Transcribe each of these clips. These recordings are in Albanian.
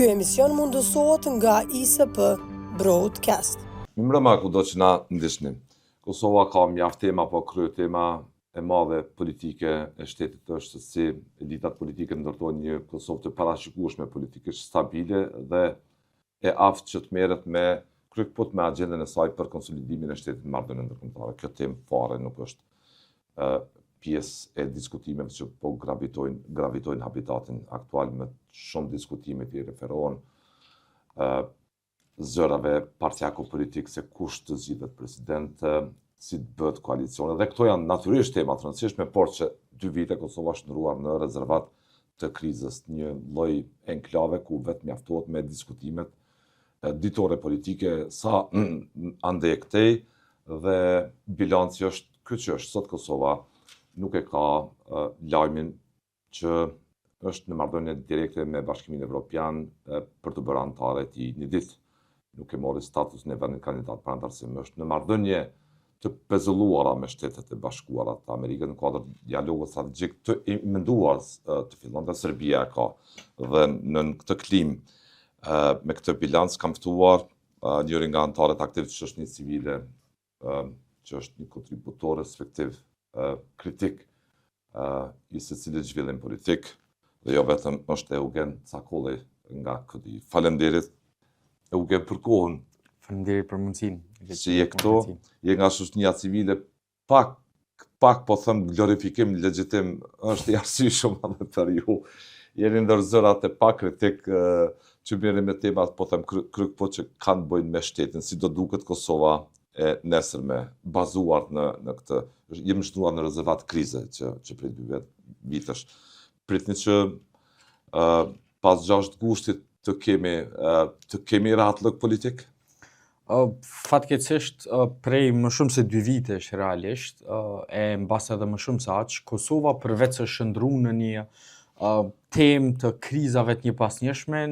Ky emision mundësohet nga ISP Broadcast. Mbrëma kudo që na ndihni. Kosova ka mjaft tema, po krye tema e madhe politike e shtetit është si elitat politike ndërtojnë një Kosovë të parashikueshme, politikisht stabile dhe e aftë që të merret me kryekput me agjendën e saj për konsolidimin e shtetit në marrëdhënie ndërkombëtare. Kjo temë fare nuk është pjesë e diskutimeve që po gravitojnë habitatin aktual, me shumë diskutime që referohen zërave partijako-politik se kush të zgjidhet president, si të bëhet koalicione. Dhe këto janë natyrisht tema të rëndësishme, por që 2 vite Kosova është ndruar në rezervat të krizës, një lloj enklave ku vetë mjaftohet me diskutimet ditore politike sa ande e këtej, dhe bilanci është ky që është sot. Kosova nuk e ka lajmin që është në marrëdhënie direkte me Bashkimin Evropian për të bërë anëtare e tij një ditë. Nuk e mori statusin e vendit kandidat për anëtarësim, është në marrëdhënie të pezulluara me Shtetet e Bashkuara të Amerikës në kuadër dialogut strategjik të menduar të fillonte Serbia ka. Dhe në këtë klimë me këtë bilanc kam ftuar njërin nga anëtarët aktiv të shoqërisë civile, që është një kontributor respektiv kritik i secilit zhvillim politik, dhe jo vetëm është Eugen Cakolli nga KDI. Faleminderit Eugen për kohën. Faleminderit për mundësinë. Si je këtu, je nga shoqënia civile, pak po them glorifikim legjitim është i arsyeshëm edhe për ju. Jeni ndër zërat e pa kritik që merren me temat, po them kryekpo që kanë bëjnë me shtetin, si do duket Kosova e nesërme, bazuar në këtë. Jemi shtruar në rezervat krize që prej 2 vitesh. Pritni që pas 6 gushtit të kemi rahatllëk politik? Fatkeqësisht prej më shumë se 2 vitesh realisht, e mbas edhe më shumë se aq, Kosova përveç se shndruar në një temë të krizave të njëpasnjëshme,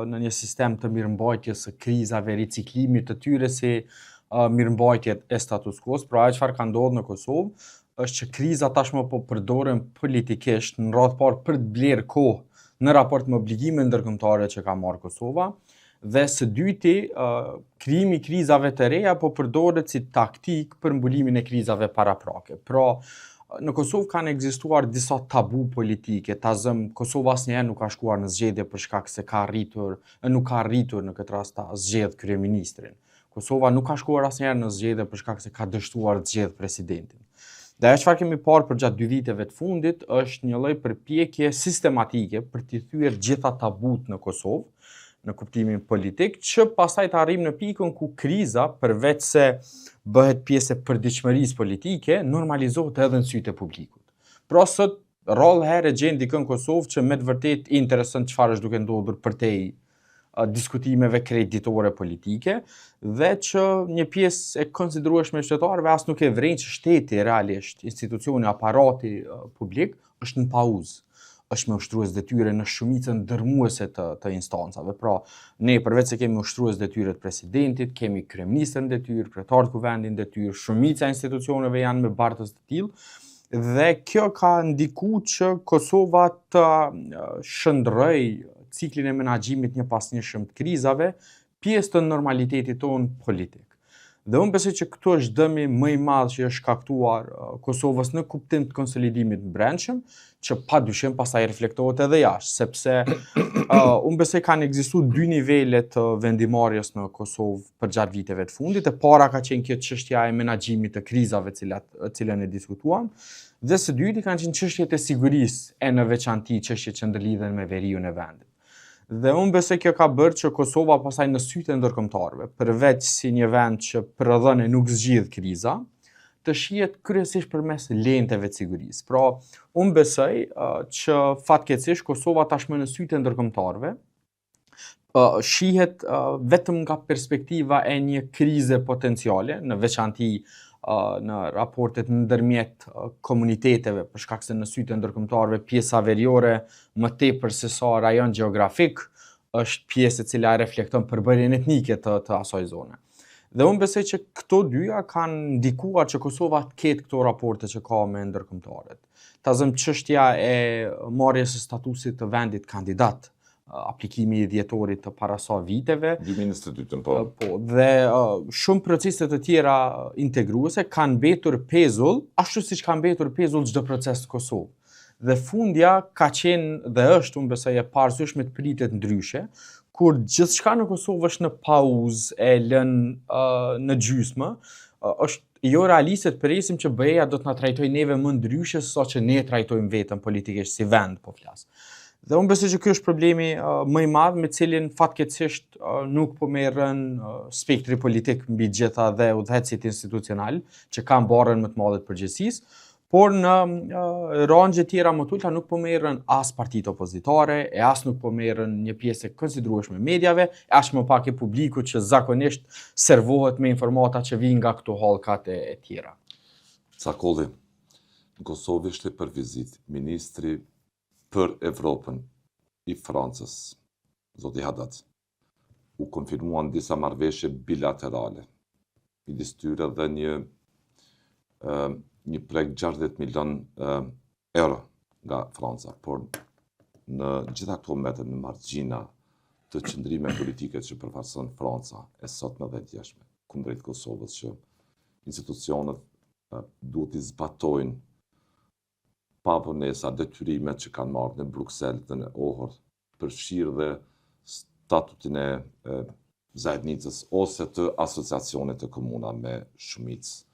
në një sistem të mirëmbajtjes së krizave, riciklimit të tyre si mirëmbajtjet e status quo. Pra ajo çfarë ka ndodhur në Kosovë është që kriza tashmë po përdoren politikisht në radhë parë për të blerë kohë në raport me obligimet ndërkombëtare që ka marrë Kosova, dhe së dyti krijimi i krizave të reja po përdoret si taktik për mbulimin e krizave paraprake. Pra në Kosovë kanë ekzistuar disa tabu politike. Kosova asnjëherë nuk ka shkuar në zgjedhje për shkak se nuk ka arritur në këtë rast ta zgjedh kryeministrin. Kosova nuk ka shkuar asnjëherë në zgjedhje për shkak se ka dështuar të zgjedh presidentin. Dhe ajo çfarë kemi parë për gjatë 2 viteve të fundit është një lloj përpjekje sistematike për t'i thyer gjitha tabut në Kosovë, në kuptimin politik, që pastaj të arrijmë në pikën ku kriza, përveç se bëhet pjesë e përditshmërisë politike, normalizohet edhe në sytë e publikut. Pra sot rrallë herë gjen dikën Kosovë që me të vërtet intereson çfarë është duke ndodhur përtej diskutimeve kreditore politike, dhe që një pjesë e konsiderueshme e qytetarëve as nuk e vren që shteti realisht, institucioni, aparati publik është në pauzë, është me ushtrues detyre në shumicën dërmuese të instancave. Pra, ne përveç se kemi ushtrues detyre të presidentit, kemi kryeministrin detyrë, kryetar të kuvendit detyrë, shumica e institucioneve janë me bartës të tillë, dhe kjo ka ndikuar që Kosova të shndrrojë ciklin e menaxhimit njëpasnjëshëm të krizave, pjesë të normalitetit tonë politik. Dhe unë besoj që këtu është dëmi më i madh që është shkaktuar Kosovës në kuptim të konsolidimit brendshëm, që padyshim pastaj reflektohet edhe jashtë, sepse unë besoj kanë ekzistuar 2 nivele të vendimarrjes në Kosovë për gjatë viteve të fundit. E para ka qenë kjo çështja e menaxhimit të krizave cilën e diskutuam, dhe së dyti kanë qenë çështjet e sigurisë, e në veçanti çështjet që ndërlidhen me veriun e vendit. Dhe unë besoj kjo ka bërë që Kosova pastaj në sytë e ndërkombëtarëve, përveç si një vend që për rrëdhënie nuk zgjidh kriza, të shihet kryesisht përmes lenteve të sigurisë. Pra, unë besoj që fatkeqësisht Kosova tashmë në sytë e ndërkombëtarëve shihet vetëm nga perspektiva e një krize potenciale, në veçanti në raportet ndërmjet komuniteteve, për shkak se në sytë e ndërkombëtarëve pjesa veriore më tepër se sa rajon gjeografik është pjesë e cila reflekton përbërjen etnike të asaj zone. Dhe unë besoj që këto dyja kanë ndikuar që Kosova të ketë këto raporte që ka me ndërkombëtarët. Ta zëm çështja e marrjes së statusit të vendit kandidat aplikimi I dhjetorit të para sa viteve. 2022, po. Po, dhe shumë procese të tjera integruese kanë mbetur pezull, ashtu siç ka mbetur pezull çdo proces të Kosovë. Dhe fundja ka qenë dhe është, unë besoj, e parësyeshme të pritet ndryshe, kur gjithçka në Kosovë është në pauzë, e lënë në gjysmë, është jo realiste të presim që BE-ja do të na trajtojë neve më ndryshe se sa që ne trajtojmë vetëm politikisht si vend, po flas. Dhe unë besoj që ky është problemi më I madh me cilin fatkeqësisht nuk po merren spektri politik mbi gjitha dhe udhëhecit institucional që kanë barrën më të madhe të përgjegjësisë, por në rangje tjera më t'ulta nuk po merren as partitë opozitare, e as nuk po merren një pjesë e konsiderueshme e mediave, e as më pak e publikut që zakonisht servohet me informata që vijnë nga këto hallkat e tjera. Cakolli, në Kosovë ishte për vizitë ministri për Evropën I Francës, zoti Haddad. U konfirmuan disa marrëveshje bilaterale. Midis tyre dhe një projekt 60 milion euro nga Franca, por në gjitha këto metet në margjina të qëndrime politike që përfaqëson Franca e sotme dhe djeshme kundrejt Kosovës, që institucionet duhet I zbatojnë pa vonesa detyrimet që kanë marrë në Bruxelles dhe në Ohër, përfshirë dhe statutin e zajednicës ose të asociacionit të komuna me shumicë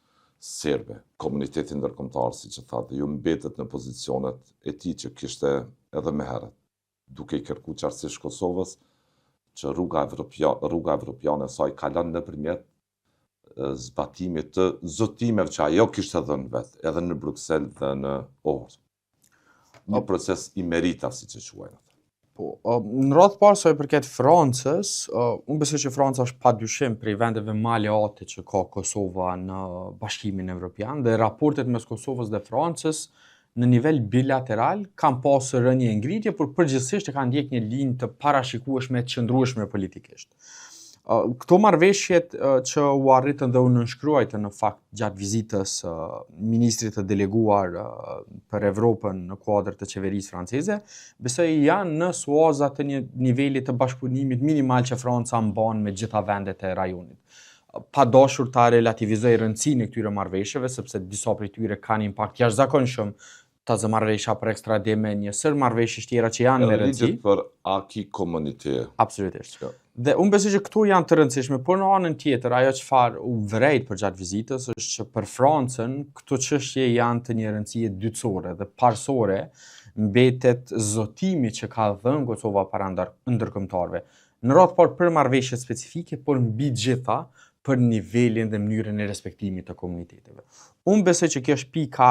serbe. Komuniteti ndërkombëtar, siç e thatë, ju mbetet në pozicionet e tij që kishte edhe më herët, duke I kërkuar qartësisht Kosovës që rruga evropiane e saj kalon nëpërmjet zbatimit të zotimeve që ajo kishte dhënë vetë, edhe në Bruxelles dhe në Ohër. Një proces I merita, siç e quajnë. Po, në radhë parë sa I përket Francës, unë besoj që Franca është padyshim prej vendeve më aleate që ka Kosova në Bashkimin Evropian dhe raportet mes Kosovës dhe Francës në nivel bilateral kanë pasur rënje ngritje, por përgjithsisht e kanë ndjek një linjë të parashikueshme të qëndrueshme politikisht. Këto marrëveshjet që u arritën dhe u nënshkruajtën në fakt gjatë vizitës ministrit të deleguar për Evropën në kuadër të qeverisë franceze, besoj janë në suaza të një niveli të bashkëpunimit minimal që Franca mban me gjitha vendet e rajonit. Pa dashur ta relativizoj rëndësinë e këtyre marrëveshjeve, sepse disa prej tyre kanë impakt jashtëzakonshëm, ta zë marrëveshja për ekstradime, një sër marrëveshje tjera që janë me rëndësi. Ligjet për acquis communautaire. Absolutisht. Dhe unë besoj që këto janë të rëndësishme, por në anën tjetër, ajo çfarë u vrejt për gjatë vizitës është që për Francën këto çështje janë të një rëndësie dytësore dhe parësore mbetet zotimi që ka dhënë Kosova para ndërkombëtarëve. Në radhë parë për marrëveshje specifike, por mbi gjitha për nivelin dhe mënyrën e respektimit të komuniteteve. Unë besoj që kjo është pika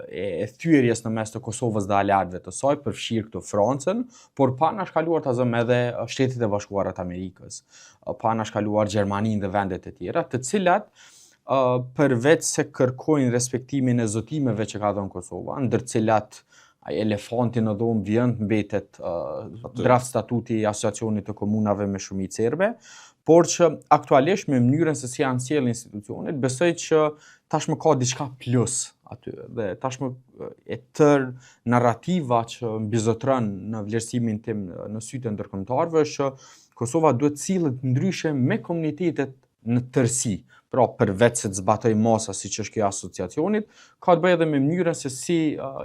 e thyrjes në mes të Kosovës dhe aleatëve të saj, përfshirë këtu Francën, por pa na shkaluar ta zëm edhe Shtetet e Bashkuara të Amerikës, pa na shkaluar Gjermaninë dhe vendet e tjera, të cilat përveç se kërkojnë respektimin e zotimeve që ka dhënë Kosova, ndër cilat ai elefanti në dhomë vjen mbetet draft statuti I asociacionit të komunave me shumicë serbe, por që aktualisht me mënyrën se si janë sjellë institucionet, besoj që tashmë ka diçka plus aty dhe tashmë e tërë narrativa që mbizotron në vlerësimin tim në sytë e ndërkombëtarëve është që Kosova duhet sillet ndryshe me komunitetet në tërësi. Pra përveç se të zbatoj masa siç është kjo asociacionit, ka të bëjë edhe me mënyrën se si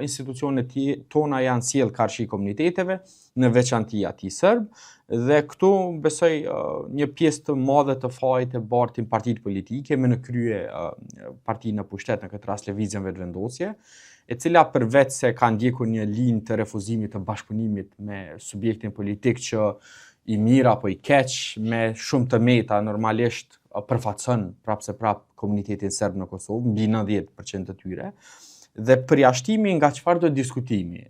institucionet tona janë sjellë karshi komuniteteve, në veçanti atij serb, dhe këtu besoj një pjesë të madhe të fajit e bartin partitë politike, me në krye partinë në pushtet në këtë rast Lëvizjen Vetëvendosje, e cila përveç se ka ndjekur një linjë të refuzimit të bashkëpunimit me subjektin politik që I mirë apo I keq, me shumë të meta normalisht përfaqëson prapse prap komunitetin serb në Kosovë, mbi 90% të tyre, dhe përjashtimi nga çfarë do diskutimi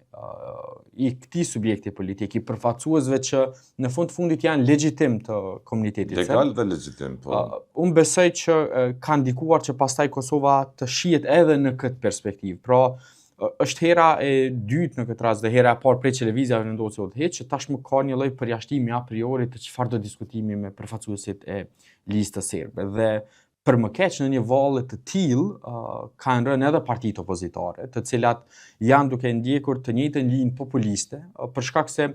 I këtij subjekti politik, I përfaqësuesve që në fundit janë legjitim të komunitetit serb. Legal dhe legjitim, po. Unë besoj që ka ndikuar që pastaj Kosova të shihet edhe në këtë perspektivë. Pra, është hera e dytë në këtë rast dhe hera e parë prej që Lëvizja Vetëvendosje udhëheq që tashmë ka një lloj përjashtimi a priori të çfarë do diskutimi me përfaqësuesit e listës serbe. Dhe për më keq në një valle të tillë kanë rënë edhe partitë opozitare, të cilat janë duke ndjekur të njëjtën linjë populiste, për shkak se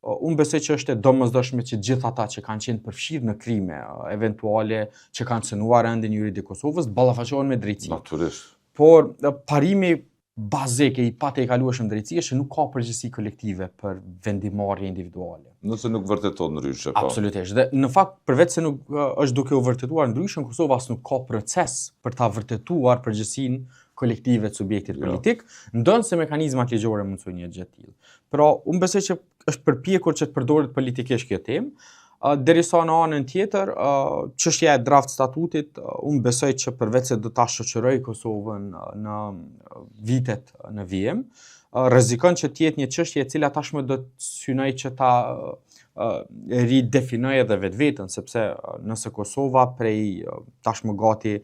unë besoj që është e domosdoshme që gjithë ata që kanë qenë përfshirë në krime eventuale që kanë cënuar endin juridik Kosovës ballafaqohen me drejtësi. Natyrisht. Por parimi bazik i patë e kalueshëm drejtësi është që nuk ka përgjegjësi kolektive për vendimarrje individuale. Nëse nuk vërteton ndryshe, po. Absolutisht. Dhe në fakt përveç se nuk është duke u vërtetuar ndryshe, në Kosovë as nuk ka proces për ta vërtetuar përgjegjësinë kolektive të subjektit politik, ndonë se mekanizmat ligjore mundsojnë një gjë të tillë. Pra, unë besoj që është përpjekur që të përdoret politikisht kjo temë. Derisa në anën tjetër, çështja e draft statutit, unë besoj që përveç se do ta shoqëroj Kosovën në vitet në vijim, rrezikon që të jetë një çështje e cila tashmë do të synoj që ta ridefinoj edhe vetveten, sepse nëse Kosova prej tashmë gati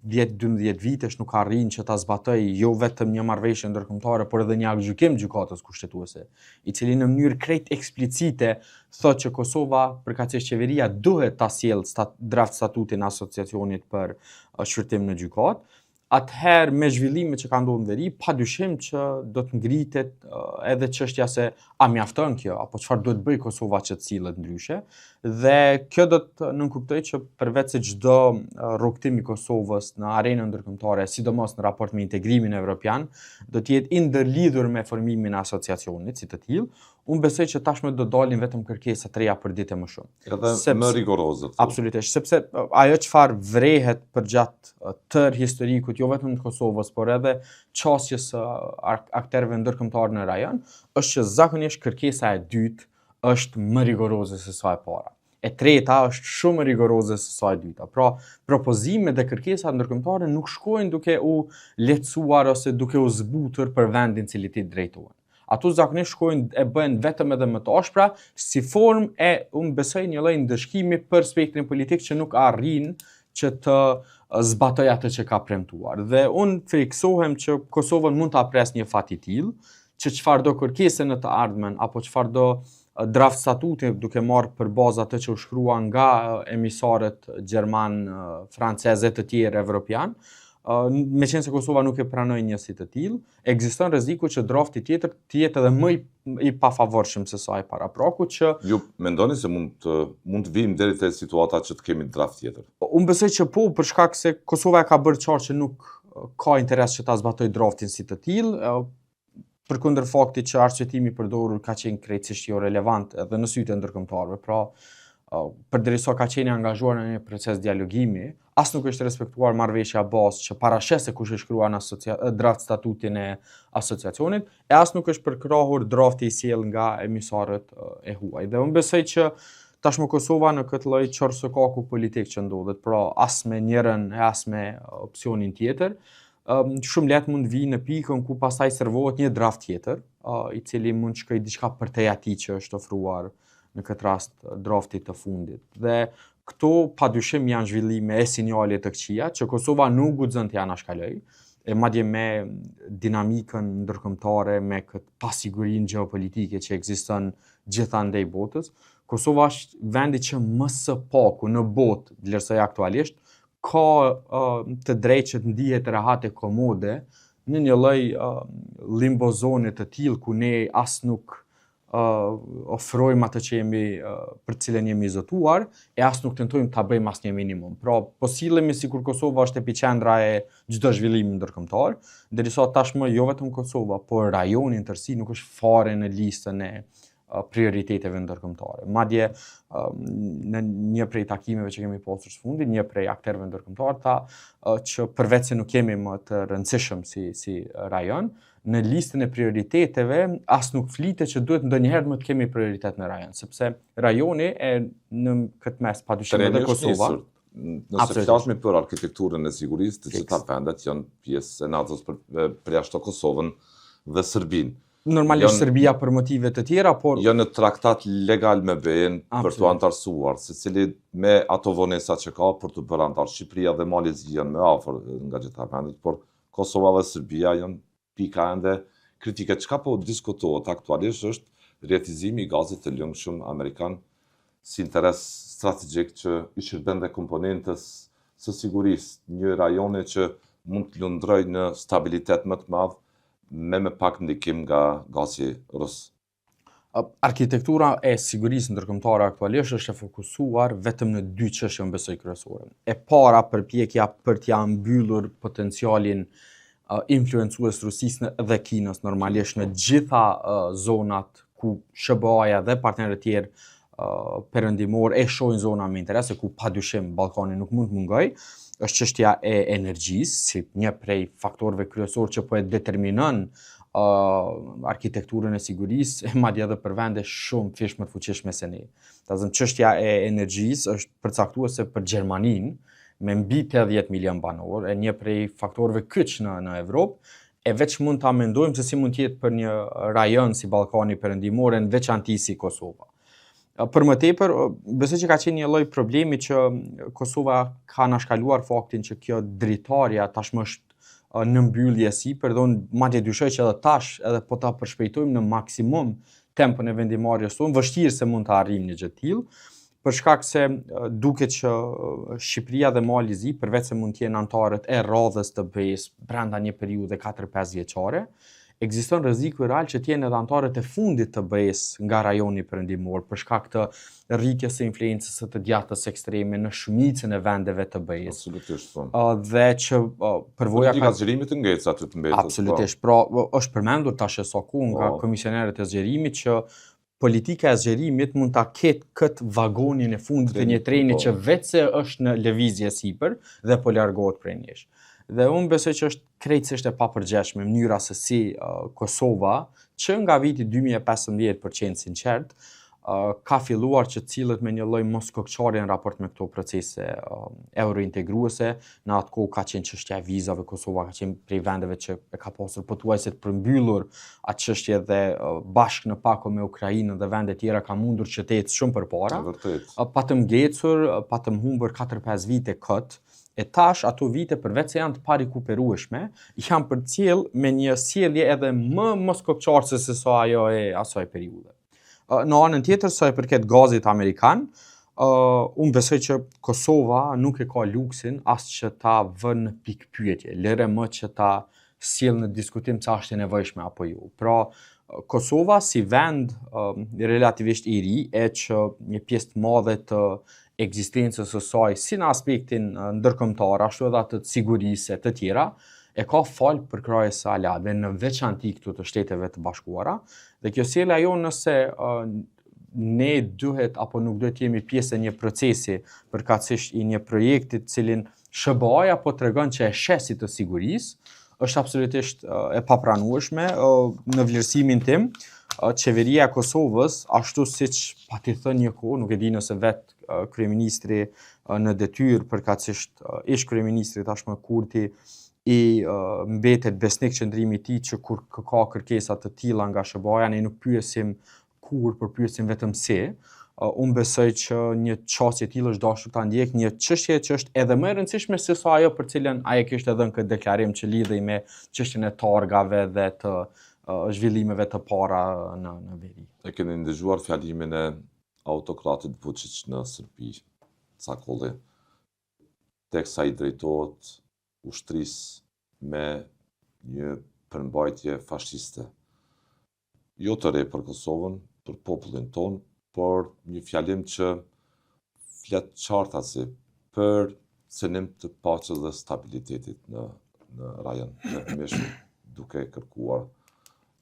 10-12 vitesh nuk arrin që ta zbatoj jo vetëm një marrëveshje ndërkombëtare, por edhe një aktgjykim gjykatës kushtetuese, i cili në mënyrë krejt eksplicite thotë që Kosova, përkatësisht qeveria, duhet ta sjellë draft statutin e asociacionit për shpërtim në gjykatë. Atëherë me zhvillimet që ka ndodhur në veri, padyshim që do të ngritet edhe çështja se a mjafton kjo apo çfarë duhet bëj Kosova që të sillet ndryshe. Dhe kjo do të nënkuptoj që përveç se çdo rrugtim i Kosovës në arenën ndërkombëtare, sidomos në raport me integrimin evropian, do të jetë i ndërlidhur me formimin e asociacionit si të tillë, unë besoj që tashmë do dalin vetëm kërkesa të reja për ditë më shumë. Edhe më rigoroze. Absolutisht, sepse ajo çfarë vrehet përgjatë tërë historikut, jo vetëm të Kosovës, por edhe qasjes së aktorëve ndërkombëtar në rajon, është që zakonisht kërkesa e dytë është më rigoroze se sa e para. E treta është shumë rigoroze se sa e dyta. Pra, propozimet dhe kërkesat ndërkombëtare nuk shkojnë duke u lehtësuar ose duke u zbutur për vendin cili ti drejtohen. Ato zakonisht shkojnë e bëjnë vetëm edhe më të ashpra si formë e unë besoj një lloj ndëshkimi për spektrin politik që nuk arrin që të zbatoj atë që ka premtuar. Dhe unë friksohem që Kosovën mund ta pres një fat i tillë, që çfarëdo kërkesë në të ardhmen apo çfarëdo draft statuti duke marrë për bazë atë që u shkrua nga emisarët gjerman, francezë të tjerë evropian, me qenë se Kosova nuk e pranoj një si të tillë, ekziston rreziku që drafti tjetër të jetë edhe më i pafavorshëm se sa i parapraku që ju mendoni se mund të vijmë deri te situata që të kemi draft tjetër? Unë besoj që po, për shkak se Kosova e ka bërë qartë që nuk ka interes që ta zbatoj draftin si të tillë, përkundër faktit që arsyetimi i përdorur ka qenë krejtësisht jo relevant edhe në sytë e ndërkombëtarëve. Pra, përderisa ka qenë angazhuar në një proces dialogimi, as nuk është respektuar marrëveshja bazë që paraqes se kush e shkruan draft statutin e asociacionit, e as nuk është përkrahur drafti i sjell nga emisarët e huaj. Dhe unë besoj që tashmë Kosova në këtë lloj çorsëkaku politik që ndodhet, pra as me njërin e as me opsionin tjetër, shumë lehtë mund vi në pikën ku pastaj servohet një draft tjetër, i cili mund shkoj diçka përtej atij që është ofruar në këtë rast draftit të fundit. Dhe këto padyshim janë zhvillime e sinjale të këqija që Kosova nuk guxon të anashkaloj, e madje me dinamikën ndërkombëtare, me këtë pasigurinë gjeopolitike që ekziston gjithandej botës. Kosova është vendi që më së paku në botë, vlerësoj aktualisht, ka të drejtë që të ndihet rehat e komode në një lloj limbo zone të tillë ku ne as nuk ofrojmë atë që për të cilën jemi zotuar, e as nuk tentojmë ta bëjmë asnjë minimum. Pra, po sillemi sikur Kosova është epiqendra e çdo zhvillimi ndërkombëtar, derisa tashmë jo vetëm Kosova, por rajoni në tërësi nuk është fare në listën e prioriteteve ndërkombëtare. Madje në një prej takimeve që kemi pasur së fundit, një prej aktorëve ndërkombëtar tha që përveç se nuk jemi më të rëndësishëm si rajon, në listën e prioriteteve as nuk flitet që duhet ndonjëherë më të kemi prioritet në rajon, sepse rajoni e në këtë mes padyshim edhe Kosova. Nëse flasim për arkitekturën e sigurisë, të gjitha vendet janë pjesë e NATO-s përjashto Kosovën dhe Serbinë. Normalisht Serbia për motive të tjera, por jo në traktat legal me BE-n për të antarësuar, secili me ato vonesa që ka për të bërë antar. Shqipëria dhe Malezia janë më afër nga gjitha vendet, por Kosova dhe Serbia janë pika ende kritike. Çka po diskutohet aktualisht është rjetizimi i gazit të lëngshëm amerikan si interes strategjik që i shërben dhe komponentës së sigurisë, një rajoni që mund të lundrojë në stabilitet më të madh me pak ndikim nga gazi rus. Arkitektura e sigurisë ndërkombëtare aktualisht është e fokusuar vetëm në dy çështje unë besoj kryesore. E para përpjekja për t'ia mbyllur potencialin influencues Rusisë dhe Kinës normalisht në gjitha zonat ku SBA-ja dhe partnerët tjerë perëndimor e shohin zona me interese ku padyshim Ballkani nuk mund të mungojë, është çështja e energjisë si një prej faktorëve kryesorë që po e determinon arkitekturën e sigurisë e madje edhe për vende shumë fish më të fuqishme se ne. Çështja e energjisë është përcaktuese për Gjermaninë me mbi 80 milion banor, e një prej faktorëve kyç në Evropë, e veç mund ta mendojmë se si mund të jetë për një rajon si Ballkani Perëndimor, në veçanti si Kosova. Për më tepër, besoj që ka qenë një lloj problemi që Kosova ka nashkaluar faktin që kjo dritarja tashmë është në mbyllje sipër, madje dyshoj që edhe tash edhe po ta përshpejtojmë në maksimum tempën e vendimarrjes tonë, vështirë se mund të arrijmë një gjë të tillë, për shkak se duket që Shqipëria dhe Mali Zi, përveç se mund të jenë anëtarët e radhës të BE-s brenda një periudhe 4-5 vjeçare, ekziston rreziku real që të jenë edhe anëtarët e fundit të BE-s nga rajoni perëndimor për shkak të rritjes së influencës së të djathtës ekstreme në shumicën e vendeve të BE-s. Absolutisht. Dhe që përvoja ka zgjerimit të ngecë aty të mbetet. Absolutisht. Pra është përmendur tash e saku nga komisionerët e zgjerimit që politika e zgjerimit mund ta ketë këtë vagonin e fundit të një treni që vetëse është në lëvizje sipër dhe po largohet prej nesh. Dhe unë besoj që është krejtësisht e papërgjeshme mënyra se si Kosova, që nga viti 2015 për qenë sinqert, ka filluar që cilët me një lloj moskokçarje në raport me këto procese eurointegruese. Në atë kohë ka qenë çështja e vizave, Kosova ka qenë prej vendeve që e ka pasur pothuajse të përmbyllur atë çështje dhe bashkë në pako me Ukrainën dhe vende tjera ka mundur që të ecë shumë përpara. Patëm ngecur, patëm humbur 4-5 vite kët. E tash ato vite përveç se janë të parikuperueshme, janë përcjell me një sjellje edhe më moskokçarëse se sa ajo e asaj periudhe. Në anën tjetër, sa i përket gazit amerikan, unë besoj që Kosova nuk e ka luksin as që ta vënë në pikë pyetje, lere më që ta sjell në diskutim ç'a është e nevojshme apo jo. Pra, Kosova si vend relativisht i ri, e që një pjesë të madhe të ekzistencës së saj si në aspektin ndërkombëtar, ashtu edhe atë të sigurisë të tjera, e ka fal për krahjes së Aladhe në veçanti këtu të Shteteve të Bashkuara, dhe kjo sjell ajo nëse ne duhet apo nuk duhet jemi pjesë e një procesi përkatësisht i një projekti të cilin SBA-ja po tregon që e sheh si të sigurisë, është absolutisht e papranueshme. Në vlerësimin tim, qeveria e Kosovës, ashtu siç pati thënë një kohë, nuk e di nëse vetë kryeministri në detyrë përkatësisht ish kryeministri tashmë Kurti i mbetet besnik qëndrimi i tij që kur ka kërkesa të tilla nga SBA-ja ne nuk pyesim kur, por pyesim vetëm si. Unë besoj që një çështje e tillë është dashur ta ndjek një çështje që është edhe më e rëndësishme se sa ajo për cilën ai kishte dhënë këtë deklarim që lidhej me çështjen e targave dhe të zhvillimeve të para në veri. E keni ndëgjuar fjalimin e autokratit Vučić në Serbi, Cakolli, teksa i drejtohet ushtrisë me një përmbajtje fashiste. Jo të re për Kosovën, për popullin tonë, por një fjalim që flet qartasi për cënim të paqes dhe stabilitetit në rajon, mëshme duke kërkuar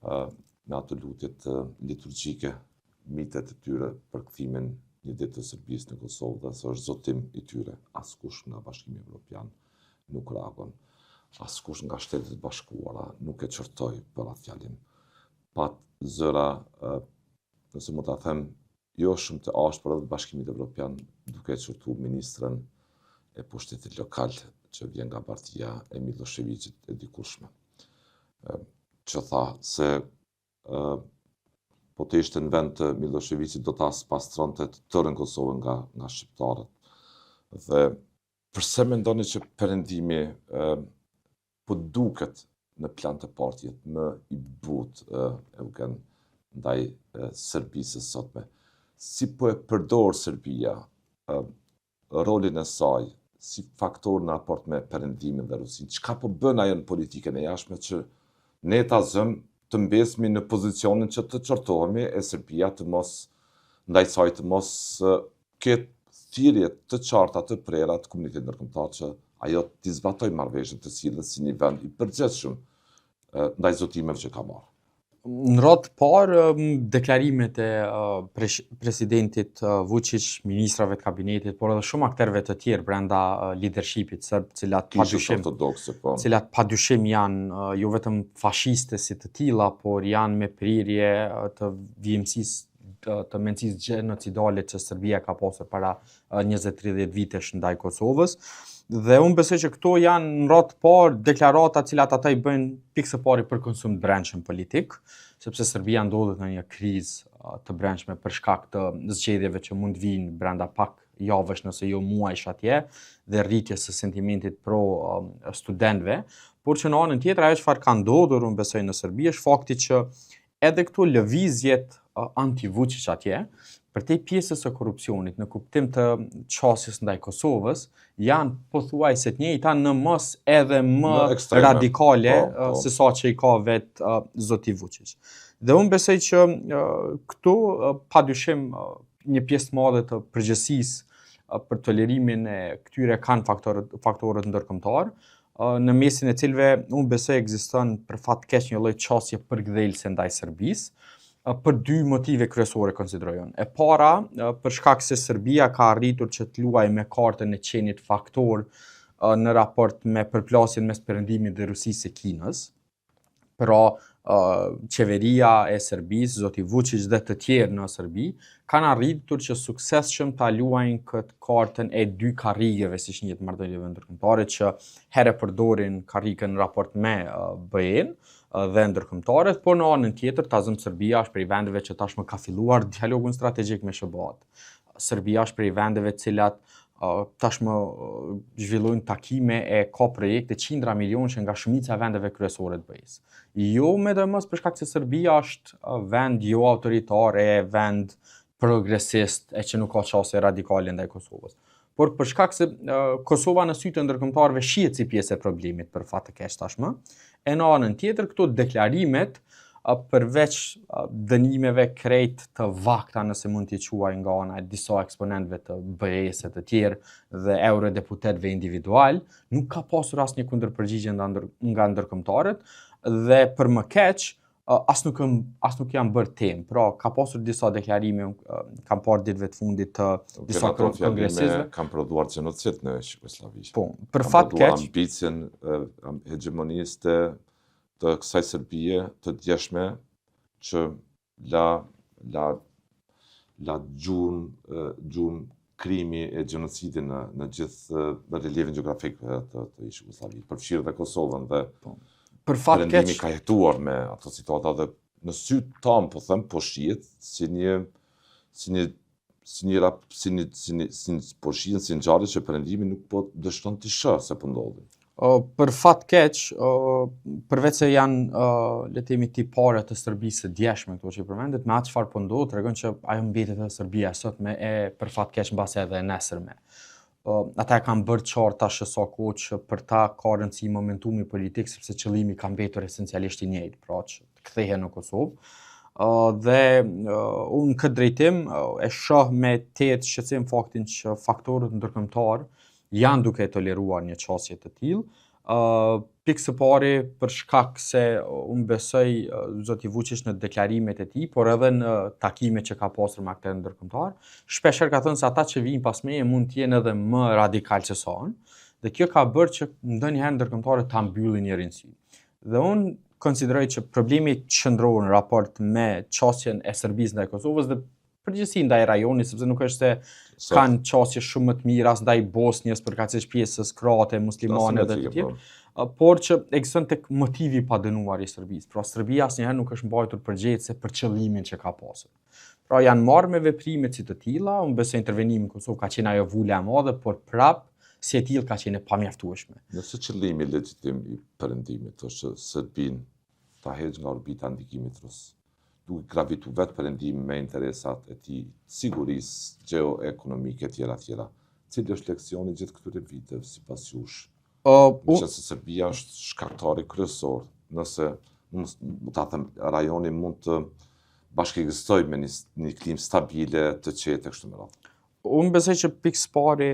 me ato lutjet liturgjike mitet e tyre për kthimin një ditë të Serbisë në Kosovë, dhe se është zotim i tyre. Askush nga Bashkimi Evropian nuk reagon, askush nga Shtetet e Bashkuara nuk e çortoi për atë fjalim. Pat zëra, nëse mund ta them, jo shumë të ashpër edhe Bashkimit Evropian duke çortuar ministrën e pushtetit lokal që vjen nga partia e Miloševićit e dikurshme. Që tha se po të ishte në vend të Miloševićit do ta pastronte të tërën Kosovën nga shqiptarët. Dhe përse mendoni që perëndimi po duket në plan të partjet më i butë Eugen ndaj Serbisë së sotme? Si po e përdor Serbia rolin e saj si faktor në raport me perëndimin dhe Rusinë? Çka po bën ajo në politikën e jashtme që ne ta zëm të mbesmi në pozicionin që të qortohemi e Serbia të mos, ndaj saj të mos ketë thirrje të qarta të prera të komunitetit ndërkombëtar që ajo t'i zbatoj marrëveshjen të sillet si një vend i përgjithshëm ndaj zotimeve që ka marrë. Në radhë parë, deklarimet e presidentit Vučić, ministrave të kabinetit, por edhe shumë akterëve të tjerë brenda leadershipit serb, cilat padyshim janë jo vetëm fashiste si të tilla, por janë me prirje të vjimësisë të mendësisë gjenocidale që Serbia ka pasur para 20-30 vitesh ndaj Kosovës. Dhe unë besoj që këto janë në radhë parë deklarata cilat ata i bëjnë pikë së pari për konsum të brendshëm politik, sepse Serbia ndodhet në një krizë të brendshme për shkak të zgjedhjeve që mund vinë brenda pak javësh nëse jo muajsh atje dhe rritjes së sentimentit pro studentëve, por që në anën tjetër ajo çfarë ka ndodhur unë besoj në Serbi është fakti që edhe këto lëvizjet anti-Vučić atje, për te pjesës së korrupsionit në kuptim të qasjes ndaj Kosovës, janë pothuajse të njëjta në mos edhe më radikale se sa që i ka vetë zoti Vučić. Dhe unë besoj që këtu padyshim një pjesë të madhe të përgjegjësisë për tolerimin e këtyre kanë faktorët ndërkombëtar, në mesin e cilëve unë besoj ekziston për fat keq një lloj qasje përkthjellëse ndaj Serbisë, për dy motive kryesore konsiderojnë. E para, për shkak se Serbia ka arritur që të luajë me kartën e qenit faktor në raport me përplasjen mes Perëndimit dhe Rusisë e Kinës. Pra, qeveria e Serbisë, zoti Vučić dhe të tjerë në Serbi, kanë arritur që suksesshëm ta luajnë këtë kartën e dy karrigeve, siç njihet marrëdhënieve ndërkombëtare, që herë përdorin karrikën në raport me BE-n dhe ndërkombëtarët, por në anën tjetër tazëm Serbia është prej vendeve që tashmë ka filluar dialogun strategjik me SBA-t. Serbia është prej vendeve të cilat tashmë zhvillojnë takime e ka projekte qindra milionësh nga shumica e vendeve kryesore të BE-s. Jo mëdhemës për shkak se Serbia është vend jo autoritar e vend progresist e që nuk ka qasje radikale ndaj Kosovës. Por për shkak se Kosova në sytë e ndërkombëtarëve shihet si pjesë e problemit për fat të keq tashmë, e në anën tjetër këto deklarimet përveç dënimeve krejt të vakta nëse mund t'i quaj nga ana e disa eksponentëve të BE-s të tjerë dhe eurodeputetëve individual, nuk ka pasur asnjë kundërpërgjigje nga ndërkombëtarët dhe për më keq as nuk janë bërë temë. Pra, ka pasur disa deklarime, kam parë ditëve të fundit të disa kongresistëve. Kam prodhuar genocid në Jugosllavi. Po, për fat keq, ambicien hegemoniste të kësaj Serbie të djeshme që la gjurmë krimi e genocidit në gjithë relievin gjeografik të Jugosllavisë, përfshirë dhe Kosovën dhe Perëndimi ka jetuar me ato situata dhe në sy tam po them po shihet si ngjarje që Perëndimi nuk po dështon të shohë se po ndodhin. Për fat keq, përveç se janë le të themi tipare të Serbisë së djeshme këto që përmendet, me atë çfarë po ndodh tregon që ajo mbetet edhe Serbia sot me për fat keq mbase edhe e nesërme. Ata e kanë bërë qartë tash sa kohë që për ta ka rëndësi momentumi politik sepse qëllimi ka mbetur esencialisht i njëjtë, pra që të kthehen në Kosovë. Dhe unë këtë drejtim e shoh me tetë shqetësim faktin që faktorët ndërkombëtar janë duke toleruar një qasje të tillë. Pikë së pari për shkak se unë besoj zoti Vučić në deklarimet e tij, por edhe në takimet që ka pasur me aktorë ndërkombëtar, shpeshherë ka thënë se ata që vijnë pas meje mund të jenë edhe më radikal se sa unë, dhe kjo ka bërë që ndonjëherë ndërkombëtarët ta mbyllin një rinjsi. Dhe unë konsideroj që problemi qendror në raport me qasjen e Serbisë ndaj Kosovës dhe përgjithësi ndaj rajonit, sepse nuk është se kanë qasje shumë më të mira as ndaj Bosnjës përkatësisht pjesës kroate, muslimane dhe të tjerë, por që ekziston tek motivi pa dënuar i Serbisë. Pra Serbia asnjëherë nuk është mbajtur përgjegjëse për qëllimin që ka pasur. Pra janë marrë me veprime si të tilla, unë besoj intervenimi në Kosovë ka qenë ajo vula e madhe, por prap si e tillë ka qenë pamjaftueshme. Nëse qëllimi legjitim i Perëndimit është që Serbin ta heqë nga orbita ndikimit rus, duke gravitu vetë Perëndimi me interesat e tij, sigurisë gjeoekonomike tjera. Cili është leksioni gjithë këtyre viteve sipas jush? Që se Serbia është shkaktari kryesor nëse ta them, rajoni mund të bashkëegzistojë me një klimë stabile të qetë kështu me radhë. Unë besoj që pikës pari,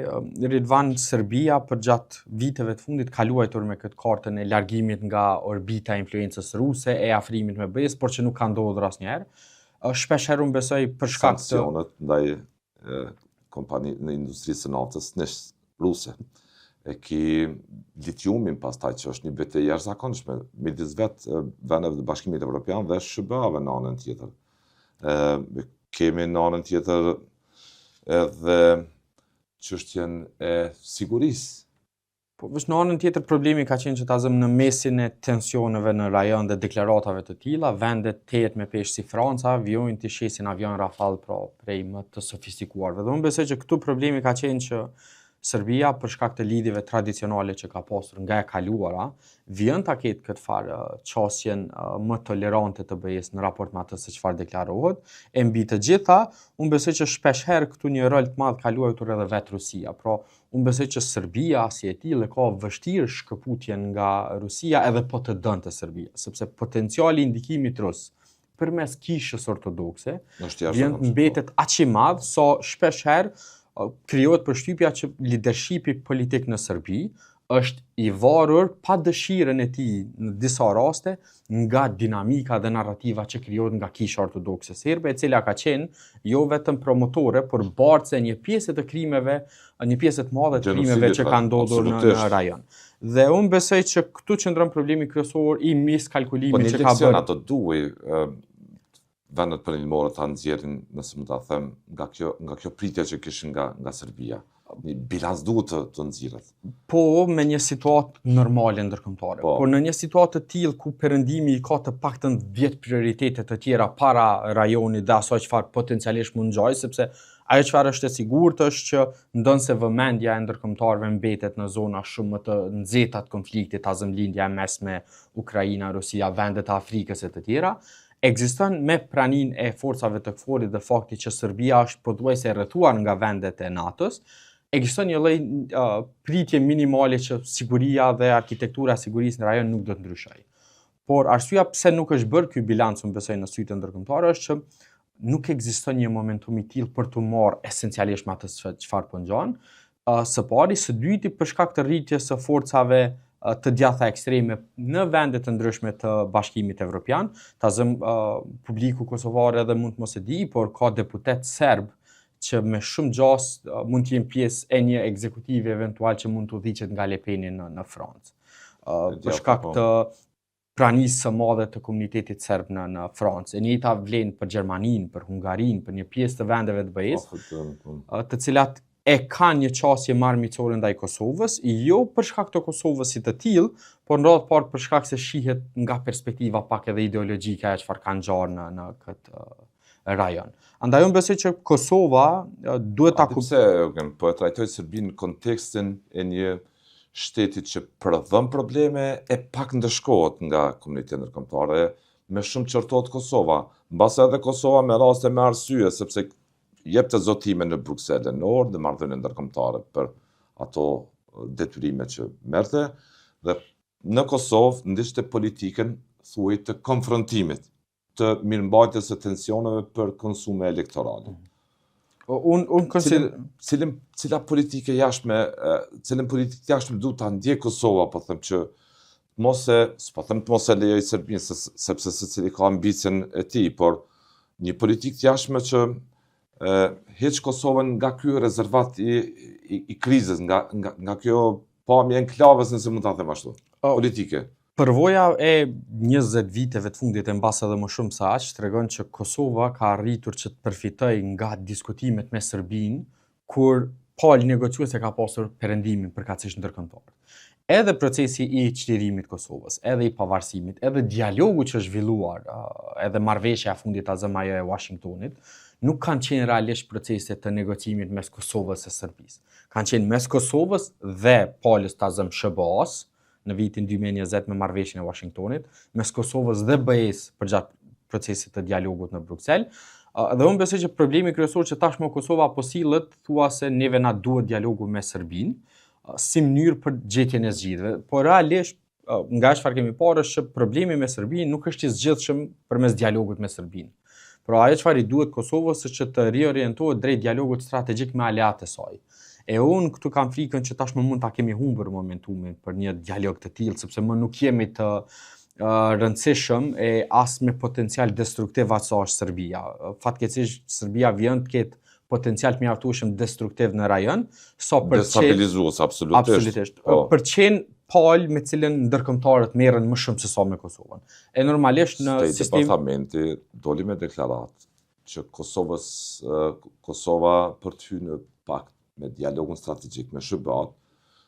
Ridvan, Serbia për gjatë viteve të fundit ka luajtur me këtë kartën e largimit nga orbita e influencës ruse, e afrimit me BE-s, por që nuk ka ndodhur asnjëherë. Shpesh herë unë besoj për shkak të sancionet ndaj kompani në industrisë së naftës ruse. E ki litiumin pastaj që është një betejë jashtëzakonshme midis vendeve të Bashkimit Evropian dhe SBA-ve në anën tjetër. Kemi në anën tjetër edhe çështjen e sigurisë. Po veç në anën tjetër problemi ka qenë që ta zëm në mesin e tensioneve në rajon dhe deklaratave të tilla, vendet tejet me peshë si Franca vijojnë të shesin avion Rafale prej më të sofistikuarve. Dhe unë besoj që këtu problemi ka qenë që Serbia, për shkak të lidhjeve tradicionale që ka pasur nga e kaluara, vjen ta ketë këtë farë qasjen më tolerante të BE-s në raport me atë se çfarë deklarohet. E mbi të gjitha, unë besoj që shpesh herë këtu një rol të madh ka luajtur edhe vetë Rusia. Pra, unë besoj që Serbia si e tillë ka vështirë shkëputjen nga Rusia edhe po të dënte Serbia, sepse potenciali i ndikimit rus përmes kishës ortodokse vjen mbetet aq i madh sa shpesh herë krijohet përshtypja që leadershipi politik në Serbi është i varur pa dëshirën e tij në disa raste nga dinamika dhe narrativa që krijohet nga kisha ortodokse serbe, e cila ka qenë jo vetëm promotore, por bartse një pjesë të krimeve, një pjesë të madhe të krimeve që kanë ndodhur në rajon. Dhe unë besoj që këtu qëndron problemi kryesor i miskalkulimit që ka bërë. Po një ato duhej vendet perëndimore ta nxjerrin, nëse mund ta them, nga kjo pritje që kishin nga Serbia. Një bilans duhet të nxirret. Po, me një situatë normale ndërkombëtare. Por në një situatë të tillë ku perëndimi ka të paktën 10 prioritete të tjera para rajonit dhe asaj çfarë potencialisht mund ngjajë, sepse ajo çfarë është e sigurt është që ndonse vëmendja e ndërkombëtarëve mbetet në zona shumë më të nxehta të konfliktit, azëmlindja e mesme, Ukraina, Rusia, vendet e Afrikës e të tjera. Ekziston me praninë e forcave të KFOR-it dhe fakti që Serbia është pothuajse e rrethuar nga vendet e NATO-s, ekziston një lloj pritje minimale që siguria dhe arkitektura e sigurisë në rajon nuk do të ndryshojë. Por arsyeja pse nuk është bërë ky bilanc, unë besoj në sytë ndërkombëtare, është që nuk ekziston një momentum i tillë për të marrë esencialisht me atë çfarë po ngjan. Së pari, së dyti për shkak të rritjes së forcave të djatha ekstreme në vende të ndryshme të Bashkimit Evropian. Ta zëm publiku kosovar edhe mund të mos e di, por ka deputet serb që me shumë gjas mund të jenë pjesë e një ekzekutive eventual që mund të udhiqet nga Le Peni në Francë. Për shkak të pranisë së madhe të komunitetit serb në Francë. E njëjta vlen për Gjermaninë, për Hungarinë, për një pjesë të vendeve të BE-s, të cilat e kanë një qasje marmicore ndaj Kosovës, jo për shkak të Kosovës si të tillë, por në radhë parë për shkak se shihet nga perspektiva pak edhe ideologjike ajo çfarë kanë ngjarë në këtë rajon. Andaj unë besoj që Kosova duhet ta kuptojë, po e trajtoj Serbinë në kontekstin e një shteti që përdhën probleme e pak ndëshkohet nga komuniteti ndërkombëtar, me shumë çortohet Kosova, mbase edhe Kosova me raste me arsye sepse jep të zotime në Bruxelles në orë dhe marrëdhënie ndërkombëtare për ato detyrime që merrte dhe në Kosovë ndiqte politikën thuaj të konfrontimit, të mirëmbajtjes së tensioneve për konsume elektorale. Cila politikë jashtme duhet ta ndjej Kosova, po them që mos e lejoj Serbinë sepse secili ka ambicien e tij, por një politikë jashtme që heq Kosovën nga ky rezervat i krizës, nga kjo pamje enklavës, nëse mund ta them ashtu, politike. Përvoja e 20 viteve të fundit e mbas edhe më shumë se aq tregon që Kosova ka arritur që të përfitojë nga diskutimet me Serbinë, kur palë negociuese ka pasur perëndimin përkatësisht ndërkombëtar. Edhe procesi i çlirimit Kosovës, edhe i pavarësimit, edhe dialogu që është zhvilluar, edhe marrëveshja e fundit ajo e Washingtonit, nuk kanë qenë realisht procese të negocimit mes Kosovës e Serbisë. Kanë qenë mes Kosovës dhe palës ta zëm SBA-s në vitin 2020 me marrëveshjen e Washingtonit, mes Kosovës dhe BE-s përgjatë procesit të dialogut në Bruxelles. Dhe unë besoj që problemi kryesor që tashmë Kosova po sillet thua se neve na duhet dialogu me Serbinë si mënyrë për gjetjen e zgjidhjeve, por realisht nga çfarë kemi parë është që problemi me Serbinë nuk është i zgjidhshëm përmes dialogut me Serbinë. Pra ajo çfarë i duhet Kosovës është që të riorientohet drejt dialogut strategjik me aleatë e saj. E unë këtu kam frikën që tashmë mund ta kemi humbur momentumin për një dialog të tillë, sepse më nuk jemi të rëndësishëm e as me potencial destruktiv aq sa është Serbia. Fatkeqësisht Serbia vjen të ketë potencial të mjaftueshëm destruktiv në rajon, sa për destabilizues absolutisht. Për qenë palë me cilën ndërkombëtarët merren më shumë se sa me Kosovën. E normalisht në sistem departamenti doli me deklaratë që Kosova për të hyrë në pakt me dialogun strategjik me SHBA-t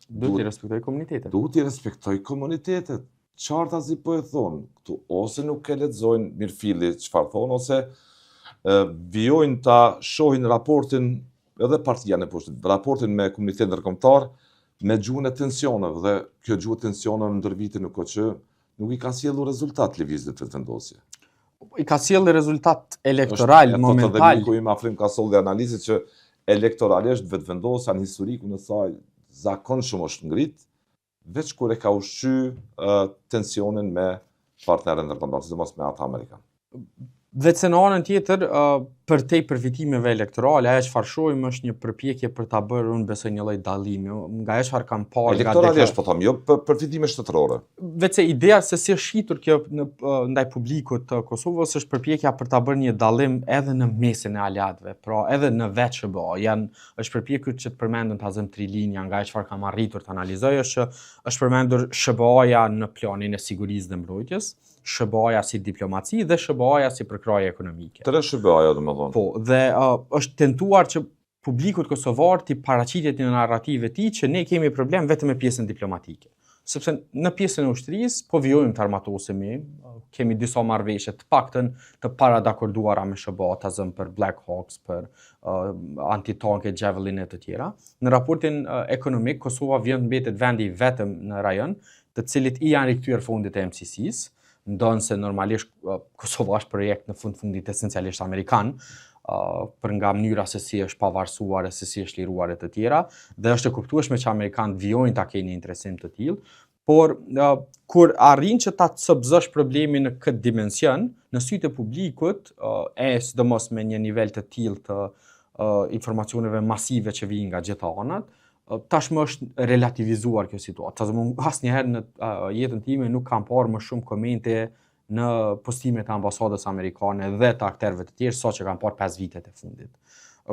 duhet i respektoj komunitetet. Duhet i respektoj komunitetet. Qartazi po e thonë këtu, ose nuk e lexojnë mirëfilli çfarë thonë, ose vijojnë ta shohin raportin edhe partia në poshtë, raportin me komunitetin ndërkombëtar me gjuhën e tensioneve, dhe kjo gjuhë e tensioneve ndër vite në KQ nuk i ka sjellur rezultat lëvizjet të vetëvendosje. I ka sjellë rezultat elektoral momental. Ku im afrim ka solli analizit që elektoralisht vetëvendosja në historikun e saj zakonshëm është ngrit, veç kur e ka ushqy tensionin me partnerën ndërkombëtar, sidomos me ata amerikanë. Vetë në anën tjetër, për te përfitimeve elektorale, ajo çfarë shohim është një përpjekje për ta bërë, unë besoj, një lloj dallimi, nga ajo çfarë kam parë elektoralisht, po them, jo përfitime shtetërore. Vetë ideja se si është shitur kjo ndaj publikut të Kosovës është përpjekja për ta bërë një dallim edhe në mesin e aleatëve, pra edhe në vetë SHBA. Është përpjekur që të përmendën ta zëm 3 linja, nga ajo çfarë kam arritur të analizoj është që është përmendur SHBA-ja në planin e sigurisë dhe mbrojtjes, SHBA-ja si diplomaci dhe SHBA-ja si përkraje ekonomike. Tre SHBA-ja, domethënë. Po, dhe është tentuar që publikut kosovar të paraqitet në narrative ti që ne kemi problem vetëm me pjesën diplomatike. Sepse në pjesën e ushtrisë po vijojmë të armatosemi, kemi disa marrëveshje të paktën të paradakorduara me SHBA, ta zëm për Black Hawks, për antitanke Javelin e të tjera. Në raportin ekonomik, Kosova vjen mbetet vendi vetëm në rajon, të cilit i janë rikthyer fondit e MCC-s, ndonë se normalisht Kosova është projekt në fundit esencialisht amerikan, për nga mënyra se si është pavarësuar e se si është liruar e të tjera, dhe është e kuptueshme që amerikanët vijojnë ta kenë interesim të tillë, por kur arrin që ta copëzosh problemin në këtë dimension, në sytë e publikut, sidomos me një nivel të tillë të informacioneve masive që vijnë nga gjitha anët, tashmë është relativizuar kjo situatë. Asnjëherë në jetën time nuk kam parë më shumë komente në postimet e ambasadës amerikane dhe të akterëve të tjerë, sa që kam parë 5 vitet e fundit.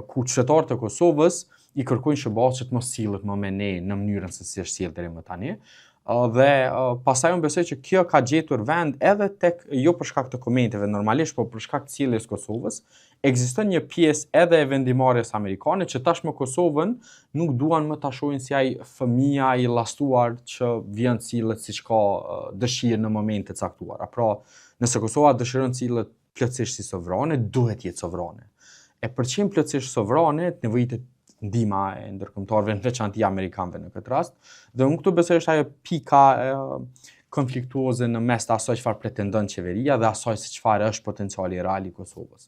Ku qytetarët e Kosovës i kërkojnë SHBA-s që të mos sillet më me ne në mënyrën se si është sjellë deri më tani. Dhe pastaj unë besoj që kjo ka gjetur vend edhe tek, jo për shkak të komenteve normalisht, por për shkak të sjelljes Kosovës, ekziston një pjesë edhe e vendimarrjes amerikane që tashmë Kosovën nuk duan më ta shohin si ai fëmia i llastuar që vjen sillet siç ka dëshirë në momente të caktuara. Pra, nëse Kosova dëshiron të sillet plotësisht si sovrane, duhet jetë sovrane. E për të qenë plotësisht sovrane, nevojitet ndihma e ndërkombëtarëve, në veçantë amerikanëve në këtë rast, dhe unë këtu besoj është ajo pika konfliktuoze në mes të asaj çfarë pretendon qeveria dhe asaj se çfarë është potenciali real i Kosovës.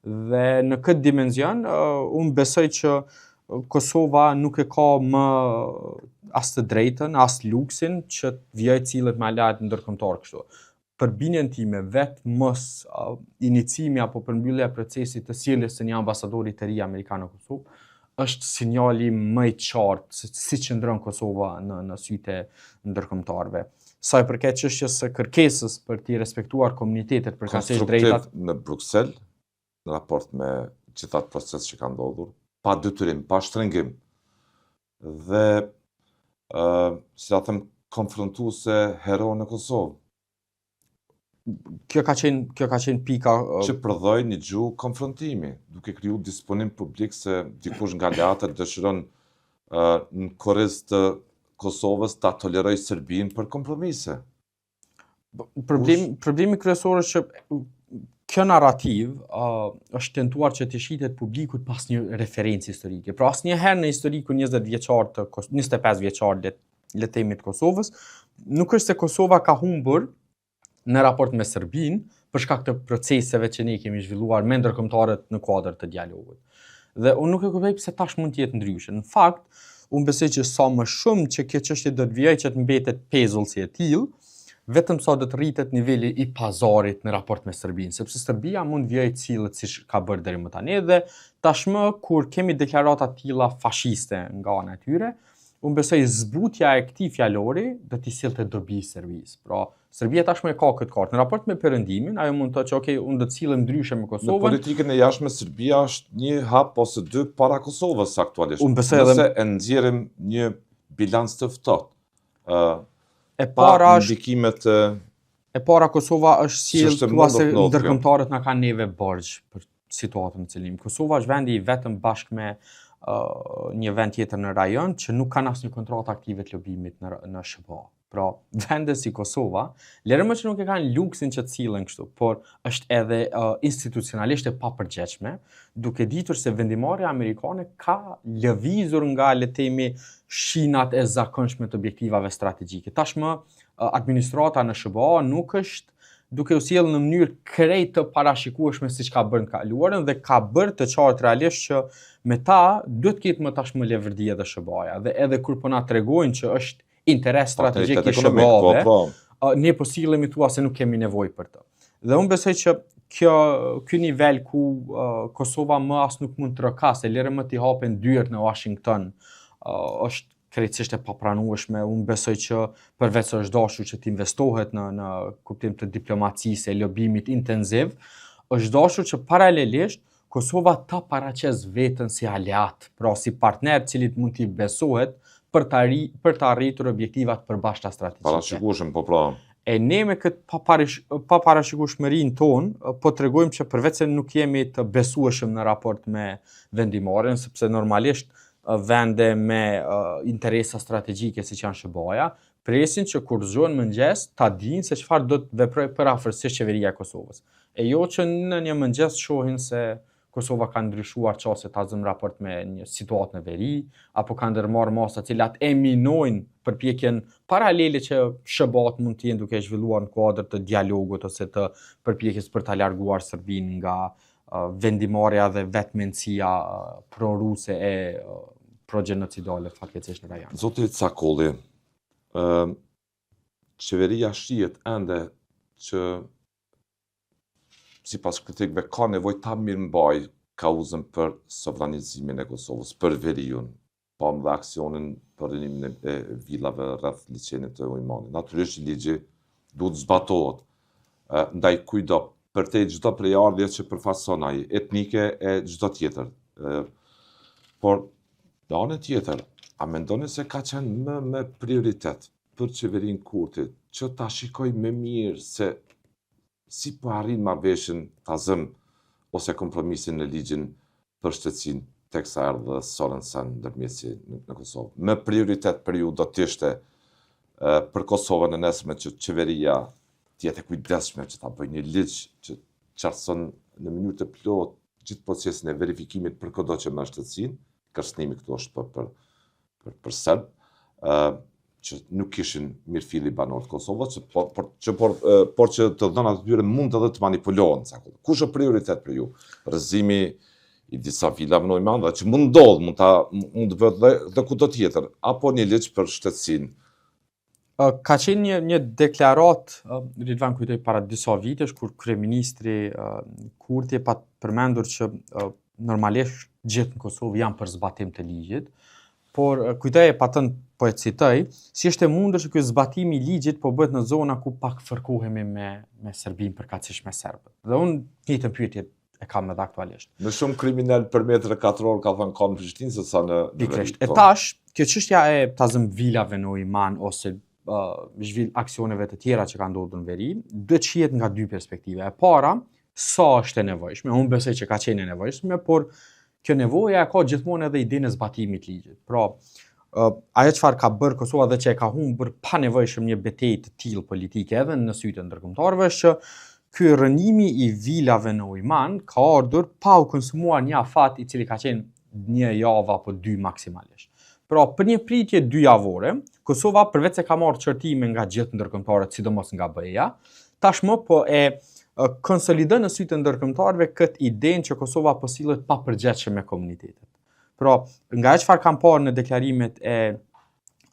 Dhe në këtë dimension, unë besoj që Kosova nuk e ka më as të drejtën, as luksin që të vijojë cilët me aleat ndërkombëtar kështu. Për bindjen time vetë mos inicimi apo përmbyllja e procesit të sjelljes së një ambasadori të ri amerikan në Kosovë është sinjali më i qartë se si qëndron Kosova në sytë e ndërkombëtarëve. Sa i përket çështjes së kërkesës për të respektuar komunitetet për kanë drejtat në Bruksel, në raport me gjithë atë proces që ka ndodhur, pa detyrim, pa shtrëngim, dhe si ta them, konfrontuese hero në Kosovë. Kjo ka qenë pika që prodhoi një gjuhë konfrontimi, duke kriju disponim publik se dikush nga aleatët dëshiron në korrezë të Kosovës ta toleroj Serbinë për kompromise. Problemi kryesor është që kjo narrativ është tentuar që të shitet publikut pas një referencë historike. Pra asnjëherë në historikun 25 vjeçar le themi të Kosovës, nuk është se Kosova ka humbur në raport me Serbinë për shkak të proceseve që ne kemi zhvilluar me ndërkombëtarët në kuadër të dialogut. Dhe unë nuk e kuptoj pse tash mund të jetë ndryshe. Në fakt, unë besoj që sa më shumë që kjo çështje do të vijë që të mbetet pezull si e tillë, vetëm sa do të rritet niveli i pazarit në raport me Serbinë, sepse Serbia mund vijë cilët siç ka bërë deri më tani dhe tashmë kur kemi deklarata të tilla fashiste nga ana e tyre, unë besoj zbutja e këtij fjalori do t'i sillte dobi Serbisë. Pra, Serbia tashmë e ka këtë kartë. Në raport me perëndimin, ajo mund të thotë që okay, unë do të sillem ndryshe me Në Kosovën. politikën e jashtme Serbia është një hap ose dy para Kosovës aktualisht. Unë besoj edhe Nëse e nxjerrim një bilanc të ftohtë. e para është ndikimet e para Kosova është sjell S'është thua se mundur të ndërkombëtarët na kanë neve borxh për situatën në cilim. Kosova është vendi i vetëm bashkë me një vend tjetër në rajon që nuk kanë asnjë kontratë aktive të lobimit në SBA. Pra, vende si Kosova, lërë më që nuk e kanë luksin që të sillen kështu, por është edhe institucionalisht e papërgjegjshme, duke ditur se vendimarrja amerikane ka lëvizur nga le të themi shinat e zakonshme të objektivave strategjike. Tashmë administrata në SBA nuk është duke u sjellë në mënyrë krejt të parashikueshme siç ka bërë në kaluarën dhe ka bërë të qartë realisht që me ta duhet të ketë më tashmë levërdi edhe SBA-ja dhe edhe kur po na tregojnë që është interes strategjik i SBA-ve, ne po sillemi thua se nuk kemi nevojë për të. Dhe unë besoj që ky nivel ku Kosova më as nuk mund të rrokasë, lere më t'i hapen dyert në Washington, është krejtësisht e papranueshme. Unë besoj që përveç se është dashur që t'investohet në kuptim të diplomacisë e lobimit intensiv, është dashur që paralelisht Kosova ta paraqes veten si aleat, pra si partner i cili mund t'i besohet për të arritur objektivat përbashkëta strategjike. Parashikueshëm, po pra. E ne me këtë parashikueshmërinë tonë, po tregojmë që përveç se nuk jemi të besueshëm në raport me vendimarrjen, sepse normalisht vende me interesa strategjike siç janë SBA-ja, presin që kur zgjohen mëngjes ta dinë se çfarë do të veprojë përafërsisht qeveria e Kosovës. E jo që në një mëngjes shohin se Kosova ka ndryshuar qase ta zëm raport me një situatë në veri, apo ka ndërmarrë masa të cilat e minojnë përpjekjen paralele që SBA-t mund të jenë duke zhvilluar në kuadër të dialogut ose të përpjekjes për ta larguar Serbinë nga vendimarrja dhe vetmendësia pro-ruse e pro-gjenocidale fatkeqësisht në rajon. Zoti Cakolli, qeveria shihet ende që sipas kritikëve ka nevojë ta mirëmbaj kauzën për sovranizimin e Kosovës, për veriun, pa dhe aksionin për rinimin e villave rreth liçenit të Ujmanit. Natyrisht ligji duhet zbatohet ndaj kujdo, përtej çdo prejardhje që përfaqëson ai, etnike e çdo tjetër. Por në anën tjetër, a mendoni se ka qenë me prioritet për qeverinë Kurti që ta shikoj më mirë se si po arrin marrëveshjen ta zëm ose kompromisin në ligjin për shtetësinë teksa erdhë Sorensen ndërmjetësi në Kosovë. Me prioritet për ju do të ishte për Kosovën e nesërme që qeveria të jetë e kujdesshme që ta bëjë një ligj që qartëson në mënyrë të plotë gjithë procesin e verifikimit për kudo që më shtetësinë, kërcënimi këtu është për serb, që nuk kishin mirëfilli banorët Kosovës, por që të dhënat e tyre mund edhe të manipulohen. Kush është prioritet për ju? Rrëzimi i disa villave në Ujman, dhe që mund ndodh, mund të bëhet dhe kudo tjetër, apo një ligj për shtetësinë? Ka qenë një deklarat, Ridvan kujtoj para disa vitesh, kur kryeministri Kurti pa përmendur që normalisht gjithë në Kosovë janë për zbatim të ligjit, por kujtoj e patën po e citoj, si është e mundur që ky zbatim i ligjit po bëhet në zona ku pak fërkohemi me Serbinë përkatësisht me serbët. Dhe unë njëjtën pyetje e kam edhe aktualisht. Në shumë kriminal për metrë katror ka thënë ka në Prishtinë se sa në Pikërisht. E tash, kjo çështja e tazëm vilave në Ujman ose zhvill aksioneve të tjera që kanë ndodhur në veri, duhet shihet nga dy perspektive. E para, sa është e nevojshme. Unë besoj që ka qenë e nevojshme, por kjo nevoja ka gjithmonë edhe idenë e zbatimit ligjit. Pra, ajo çfarë ka bërë Kosova dhe që e ka humbur pa nevojshëm një betejë të tillë politike edhe në sytë të ndërkombëtarëve është që ky rënimi i vilave në Ujman ka ardhur pa u konsumuar një afat i cili ka qenë një javë apo dy maksimalisht. Pra, për një pritje 2 javore, Kosova përveç se ka marrë çortime nga gjithë ndërkombëtarët, sidomos nga BE-ja, tashmë po e konsolidon në sytë të ndërkombëtarëve këtë idenë që Kosova po sillet pa përgjegjshëm me komunitetet. Pra, nga çfarë kam parë në deklarimet e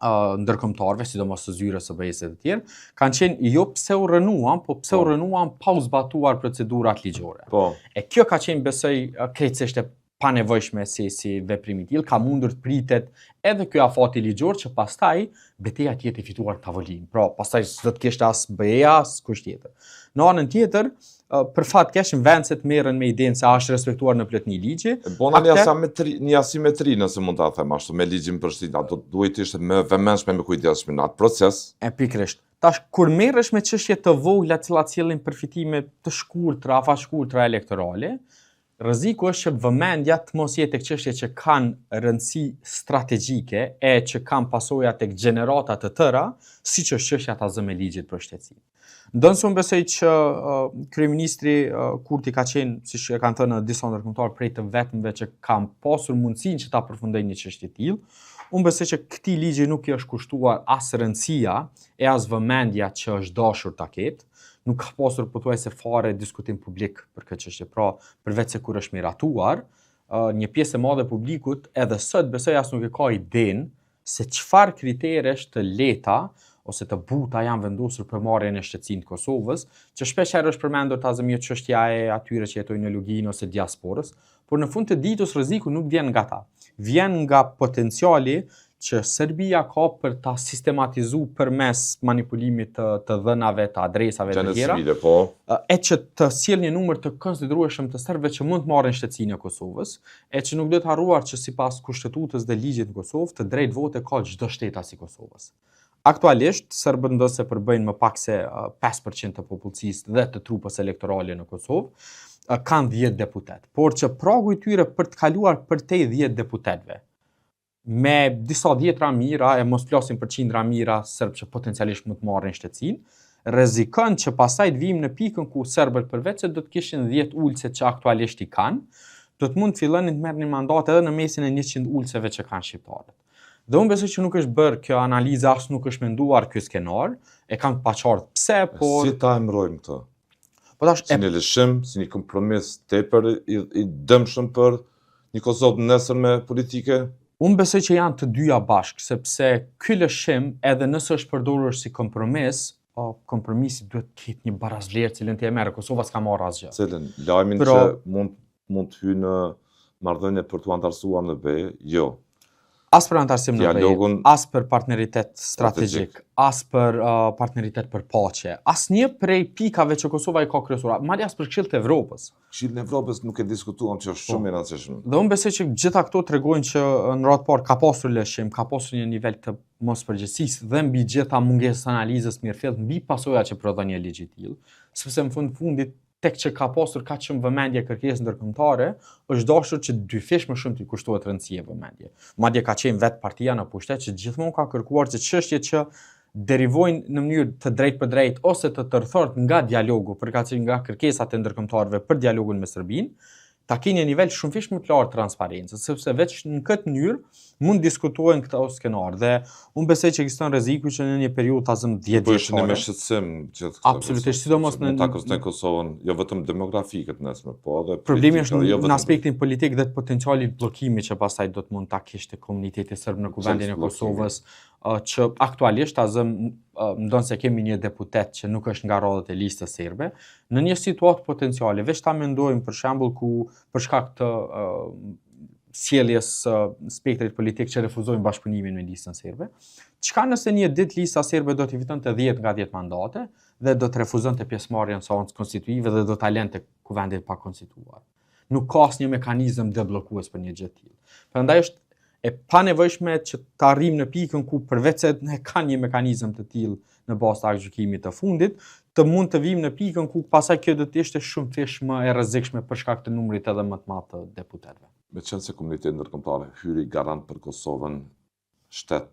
ndërkombëtarëve, sidomos të zyrës së BE-s e të tjerë, kanë qenë jo pse u rënuan, po pse u rënuan pa u zbatuar procedurat ligjore. Po. E kjo ka qenë besoj krejtësisht e panevojshme si veprim i tillë, ka mundur të pritet edhe ky afati ligjor që pastaj betejë të jetë fituar në tavolinë. Pra, pastaj s'do të kishte as BE-ja, as kusht tjetër. Në anën tjetër, për fat keq në vend se të merren me idenë se është respektuar në plotëni ligji. Bona një asimetri nëse mund ta them ashtu me ligjin përshtit, ato duhet të ishte më vëmendshme me kujdesshëm në atë proces. E pikërisht. Tash kur merresh me çështje të vogla të cilat sjellin përfitime të shkurtra, afashkurtra elektorale, rreziku është që vëmendja të mos jetë tek çështje që kanë rëndësi strategjike e që kanë pasoja tek gjenerata të tëra, siç është çështja ta zë me ligjit për shtetësinë. Ndonëse unë besoj që kryeministri Kurti ka qenë, siç e kanë thënë disa ndërkombëtarë, prej të vetëmve që kanë pasur mundësinë që ta përfundojnë një çështje të tillë, unë besoj që këtij ligji nuk i është kushtuar as rëndësia e as vëmendja që është dashur ta ketë. Nuk ka pasur pothuajse fare diskutim publik për këtë çështje. Pra, përveç se kur është miratuar, një pjesë e madhe e publikut edhe sot besoj as nuk e ka idenë se çfarë kriteresh të lehta ose të buta janë vendosur për marrjen e shtetësinë të Kosovës, që shpesh herë është përmendur ta zëmio çështja e atyre që jetojnë në Luginë ose diasporës, por në fund të ditës rreziku nuk vjen nga ta. Vjen nga potenciali që Serbia ka për ta sistematizuar përmes manipulimit të dhënave, të adresave të tjera, e që të sjellë një numër të konsiderueshëm të serbëve që mund të marrin shtetësinë e Kosovës, e që nuk duhet harruar që sipas kushtetutës dhe ligjit në Kosovë, të drejtë vote ka çdo shtetas i Kosovës. Aktualisht, serbët ndosë përbëjnë më pak se 5% të popullsisë dhe të trupës elektorale në Kosovë, kanë 10 deputet. Por që pragu i tyre për të kaluar përtej 10 deputetëve, me disa dhjetra mira, e mos flasim për qindra mira serbë që potencialisht mund të marrin shtetësinë, rrezikon që pastaj të vijmë në pikën ku serbët përveç se do të kishin 10 ulse që aktualisht i kanë, do të mund të fillonin të merrnin mandate edhe në mesin e 100 ulseve që kanë shqiptarët. Dhe unë besoj që nuk është bërë kjo analizë, as nuk është menduar ky skenar, e kanë pa qartë pse, por si ta emërojmë këtë? Po tash si një lëshim, si një kompromis tepër i dëmshëm për një Kosovë nesërme politike? Unë besoj që janë të dyja bashkë, sepse ky lëshim, edhe nëse është përdorur si kompromis, kompromisi duhet të ketë një barazvlerë cilën të e merë. Kosova s'ka marrë asgjë. Cilën? Lajmin që mund të hyjë në marrëdhënie për t'u antarësuar në BE? Jo. As për antarësim në BE, as për partneritet strategjik, as për partneritet për paqe, as një prej pikave që Kosova i ka kryesura, madje as për Këshillit të Evropës. Këshilli i Evropës nuk e diskutuam që është shumë i rëndësishëm. Dhe unë besoj që gjitha këto tregojnë që në radhë parë ka pasur lëshim, ka pasur një nivel të mospërgjegjësisë dhe mbi gjitha mungesë analizës mirëfillt mbi pasojat që prodhon një ligj i tillë, sepse në fundit tek që ka pasur kaq shumë vëmendje kërkesë ndërkombëtare, është dashur që dyfish më shumë të kushtohet rëndësia vëmendje. Madje ka qenë vetë partia në pushtet që gjithmonë ka kërkuar që çështjet që derivojnë në mënyrë të drejtë për drejtë ose të tërthort nga dialogu, përkatësisht nga kërkesat e ndërkombëtarëve për dialogun me Serbinë, ta kenë një nivel shumëfish më të lartë transparencë, sepse veç në këtë mënyrë mund diskutohen këto skenar dhe unë besoj që ekziston rreziku që në një periudhë ta zëm 10 vjeçare. Po është në shqetësim gjithë këtë. Absolutisht, sidomos në ta kushtojnë Kosovën jo vetëm demografike të nesme, po edhe problemi është në aspektin politik dhe të potencialit bllokimi që pastaj do të mund ta kishte komuniteti serb në kuvendin e Kosovës, që aktualisht ta zëm ndonse kemi një deputet që nuk është nga rodhët e listës serbe, në një situatë potenciale, veç ta mendojmë për shembull ku për shkak të sjelljes spektrit politik që refuzojnë bashkëpunimin me listën serbe, çka nëse një ditë lista serbe do të fitonte 10 nga 10 mandate dhe do të refuzonte pjesëmarrjen në seancë konstituive dhe do ta lënte kuvendin pa konstituar. Nuk ka asnjë mekanizëm debllokues për një gjë të tillë. Prandaj është e panevojshme që të arrijmë në pikën ku përveç se ne ka një mekanizëm të tillë në bazë të aktgjykimit të fundit, të mund të vijmë në pikën ku pasaj kjo do të ishte shumëfish më e rrezikshme për shkak të numrit edhe më të madh të deputetëve. Meqense komuniteti ndërkombëtar hyri garant për Kosovën shtet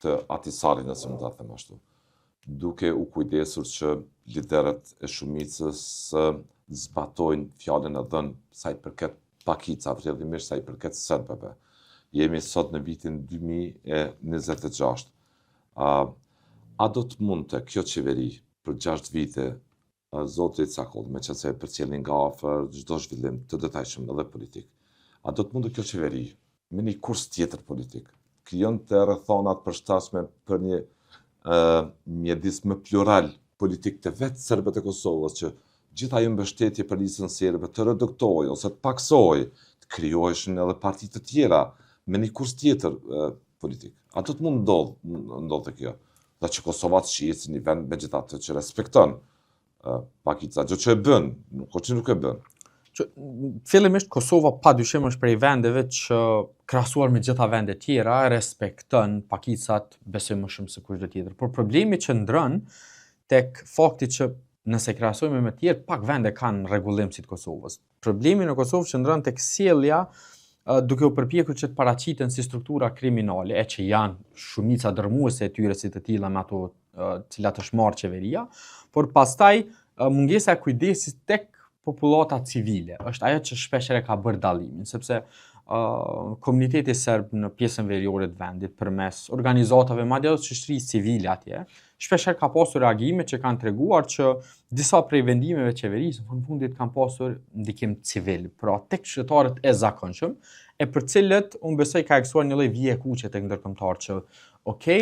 të Atisarit, nëse mund ta them ashtu, duke u kujdesur që liderët e shumicës zbatojnë fjalën e dhënë sa i përket pakicave, rrjedhimisht sa i përket serbëve. Jemi sot në vitin 2026. A do të mundte kjo qeveri për 6 vite, zoti Cakolli, meqense përcjellin nga afër çdo zhvillim të detajshëm edhe politik, a do të mundte kjo qeveri me një kurs tjetër politik. Krijon të rrethonat përshtatshme për një mjedis më plural politik të vetë serbët e Kosovës, që gjitha ajo mbështetje për listën serbe të reduktohej ose të paksohej, të krijoheshin edhe parti të tjera me një kurs tjetër politik. A do të mund ndodhte kjo? Dhe që Kosova të shihet si një vend megjithatë që respekton pakica, gjë që e bën, nuk e bën. Fillimisht Kosova padyshim është prej vendeve që krahasuar me gjitha vendet tjera respekton pakicat besoj më shumë se kushdo tjetër. Por problemi që ndron tek fakti që nëse krahasojmë me tjerë, pak vende kanë rregullim si të Kosovës. Problemi në Kosovë që ndron tek sjellja duke u përpjekur që të paraqiten si struktura kriminale, e që janë shumica dërmuese e tyre si të tilla me ato cilat është marrë qeveria, por pastaj mungesa e kujdesit tek popullata civile është ajo që shpeshherë ka bërë dallimin, sepse komuniteti serb në pjesën veriore të vendit përmes organizatave madje edhe shoqërisë civile atje, shpeshherë ka pasur reagime që kanë treguar që disa prej vendimeve të qeverisë në fundit kanë pasur ndikim civil, pra tek qytetarët e zakonshëm, e për cilët unë besoj ka eksuar një lloj vije kuqe tek ndërkombëtar që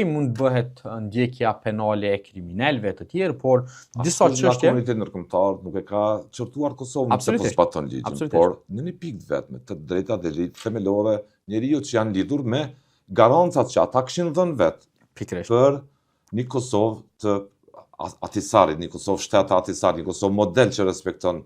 mund bëhet ndjekja penale e kriminalëve të tjerë, por disa çështje komuniteti ndërkombëtar nuk e ka çortuar Kosovën se po zbaton ligjin, por në një pikë vetme të drejtat e themelore njeriu që janë lidhur me garancat që ata kishin dhënë vetë për një Kosovë të atisarit, një Kosovë shtetë atisarit, një Kosovë model që respekton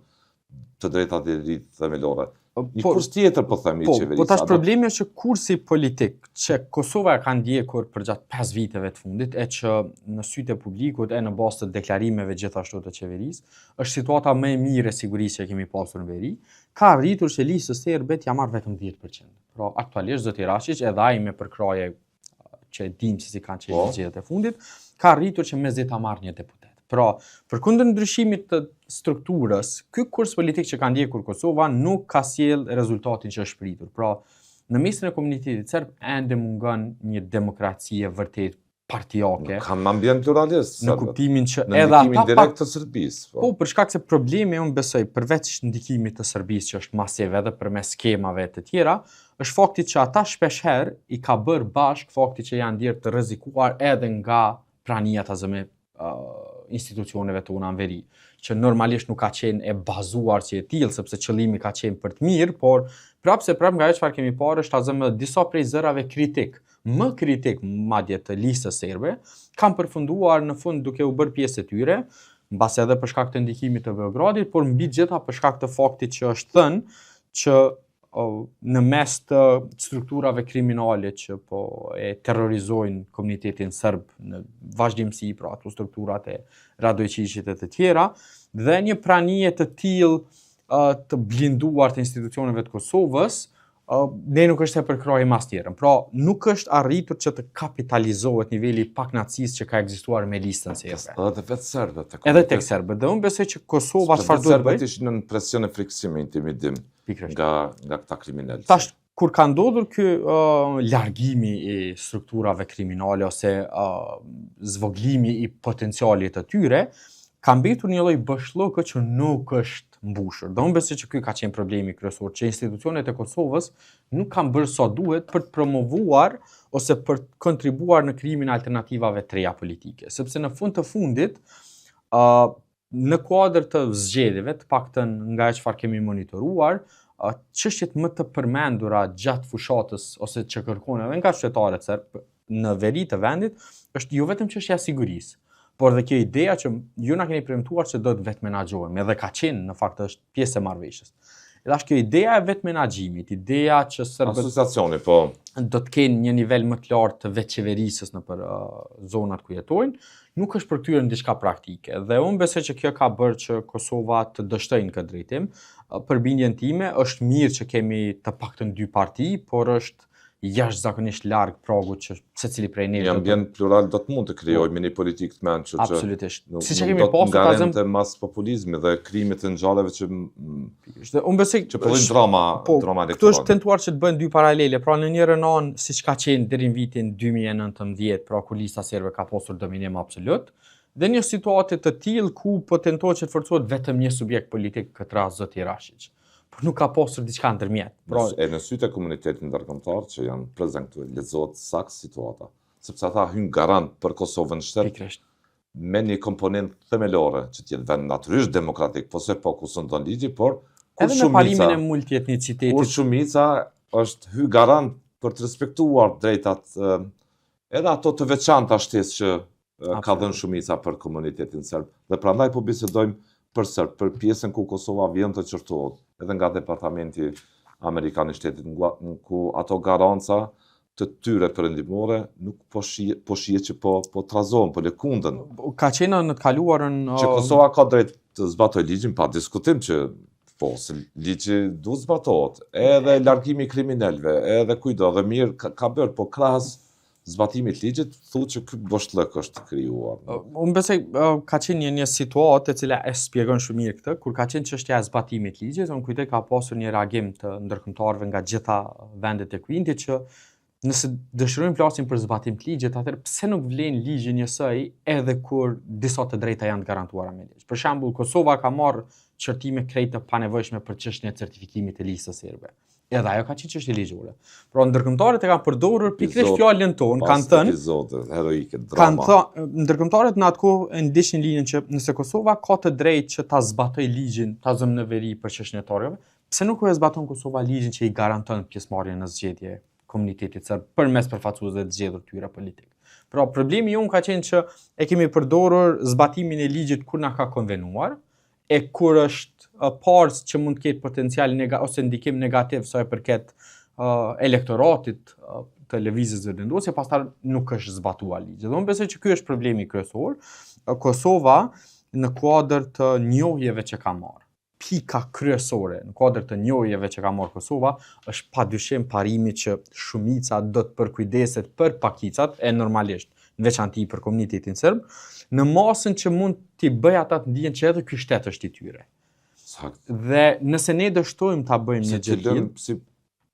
të drejtat e themelore. Një kurs tjetër po themi qeverisë. Po tash problemi është që kursi politik që Kosova ka ndjekur për gjatë 5 viteve të fundit, e që në sytë e publikut e në bazë të deklarimeve gjithashtu të qeverisë, është situata më e mirë e sigurisë që kemi pasur në veri, ka arritur që lista serbe t'ja marrë vetëm 10%. Pra aktualisht zoti Rashić, edhe ai me përkraje që dim se si kanë qenë ligjet e fundit, ka arritur që me 10 ta marrë një deputet. Pra, përkundër ndryshimit të strukturës, ky kurs politik që ka ndjekur Kosova nuk ka sjell rezultatin që është pritur. Pra, në mesin e komunitetit serb ende mungon një demokraci e vërtet partijake. Kam ambient pluralist. Në kuptimin që në edhe ata direkt të Serbisë. Po, për shkak se problemi unë besoj përveç ndikimit të Serbisë që është masiv edhe përmes skemave të tjera, është fakti që ata shpeshherë i ka bërë bashk fakti që janë ndjerë të rrezikuar edhe nga prania të zëme institucioneve tona në veri, që normalisht nuk ka qenë e bazuar që e tillë, sepse qëllimi ka qenë për të mirë, por prapë nga ajo çfarë kemi parë është azëmë disa prej zërave më kritik madje të listës serbe, kanë përfunduar në fund duke u bërë pjesë e tyre, mbas edhe për shkak të ndikimit të Beogradit, por mbi gjitha për shkak të faktit që është thënë që në mes të strukturave kriminale që po e terrorizojnë komunitetin serb në vazhdimsi, pra ato strukturat e Radojqićit e të tjera, dhe një pranie të tillë të blinduar të institucioneve të Kosovës, ne nuk është e përkrahim as tjerën. Pra, nuk është arritur që të kapitalizohet niveli i pakënaqësisë që ka ekzistuar me listën serbe. Edhe vetë serbët. Edhe tek serbët. Dhe unë besoj që Kosova çfarë duhet bëjë? Serbët ishin në presion e friksim e intimidim nga këta kriminalë. Tash, kur ka ndodhur ky largimi i strukturave kriminale ose zvoglimi i potencialit të tyre, ka mbetur një lloj bashllëke që nuk është mbushur. Dhe unë besoj që ky ka qenë problemi kryesor, që institucionet e Kosovës nuk kanë bërë sa duhet për të promovuar ose për të kontribuar në krijimin e alternativave të reja politike, sepse në fund të fundit në kuadër të zgjedhjeve, të paktën nga ajo çfarë kemi monitoruar, çështjet më të përmendura gjatë fushatës ose që kërkon edhe nga qytetarët serb në veri të vendit është jo vetëm çështja e sigurisë, por dhe kjo ideja që ju na keni premtuar që do të vetë menaxhohemi, edhe ka qenë në fakt është pjesë e marrëveshjes. Edhe është kjo ideja e vetë menaxhimit, ideja që serbët asociacioni po do të kenë një nivel më të lartë të veçqeverisës nëpër zonat ku jetojnë, nuk është përkthyer në diçka praktike. Dhe unë besoj që kjo ka bërë që Kosova të dështojnë këtë drejtim. Për bindjen time, është mirë që kemi të paktën 2 parti, por është jashtëzakonisht larg pragu që secili prej nesh. Një ambient plural do të mund të krijojë një politikë të mençur që absolutisht. Siç e kemi pasur ta zëm të mas populizmi dhe krijimit të ngjallave që unë besoj që po drama elektorale. Këtu është tentuar që të bëhen 2 paralele, pra në njërin anë siç ka qenë deri në vitin 2019, pra kur lista serbe ka pasur dominim absolut, dhe një situatë të tillë ku po tentohet që të forcohet vetëm një subjekt politik, këtë rast zoti Rashić. por nuk ka pasur diçka ndërmjet. Në sytë e komunitetit ndërkombëtar që janë prezent këtu, lexohet sakt situata, sepse ata hyn garant për Kosovën shtet Pikërisht. me një komponent themelore që të jetë vend natyrisht demokratik, po se po ku sundon ligji, por Edhe me palimin e multietnicitetit. kur shumica është hy garant për të respektuar drejtat edhe ato të veçanta shtesë që ka dhënë shumica për komunitetin serb. Dhe prandaj po bisedojmë për serb, për pjesën ku Kosova vjen të qortohet, edhe nga departamenti amerikan i shtetit, ku ato garanca të tyre perëndimore nuk po shihet që po trazohen, po lëkundën. Ka qenë në të kaluarën Që Kosova ka drejt të zbatojë ligjin, pa diskutim që po, se ligji duhet zbatohet, edhe largimi i kriminalëve, edhe kujdo, dhe mirë ka bërë, po krahas zbatimit ligjit, thuhet që ky boshllëk është krijuar. Unë besoj ka qenë një situatë e cila e shpjegon shumë mirë këtë, kur ka qenë çështja e zbatimit ligjit, unë kujtoj ka pasur një reagim të ndërkombëtarëve nga gjitha vendet e Kuintit që nëse dëshirojmë flasim për zbatim të ligjit, atëherë pse nuk vlen ligji njësoj edhe kur disa të drejta janë të garantuara me ligj. Për shembull, Kosova ka marrë çortime krejt të panevojshme për çështjen e certifikimit të listës serbe. Edhe ajo ka qenë çështje ligjore. Pra ndërkombëtarët e kanë përdorur pikërisht fjalën tonë, kanë thënë epizode heroike, drama. Kanë thënë ndërkombëtarët në atë kohë e ndiqnin linjën që nëse Kosova ka të drejtë që ta zbatojë ligjin, ta zëmë në veri për çështjen e torjeve, pse nuk e zbaton Kosova ligjin që i garanton pjesëmarrjen në zgjedhje komunitetit serb përmes përfaqësuesve të zgjedhur tyre politik. Pra problemi jon ka qenë që e kemi përdorur zbatimin e ligjit kur na ka konvenuar, e kur është parë që mund të ketë potencial ose ndikim negativ sa i përket elektoratit të lëvizjes vendosje, pastaj nuk është zbatuar ligji. Dhe unë besoj që ky është problemi kryesor. Kosova në kuadër të njohjeve që ka marrë. Pika kryesore në kuadër të njohjeve që ka marrë Kosova është padyshim parimi që shumica do të përkujdeset për pakicat, e normalisht në veçanti për komunitetin serb, në masën që mund t'i bëj ata të ndihen që edhe ky shtet është i tyre. Sakt. Dhe nëse ne dështojmë ta bëjmë një gjë tillë, si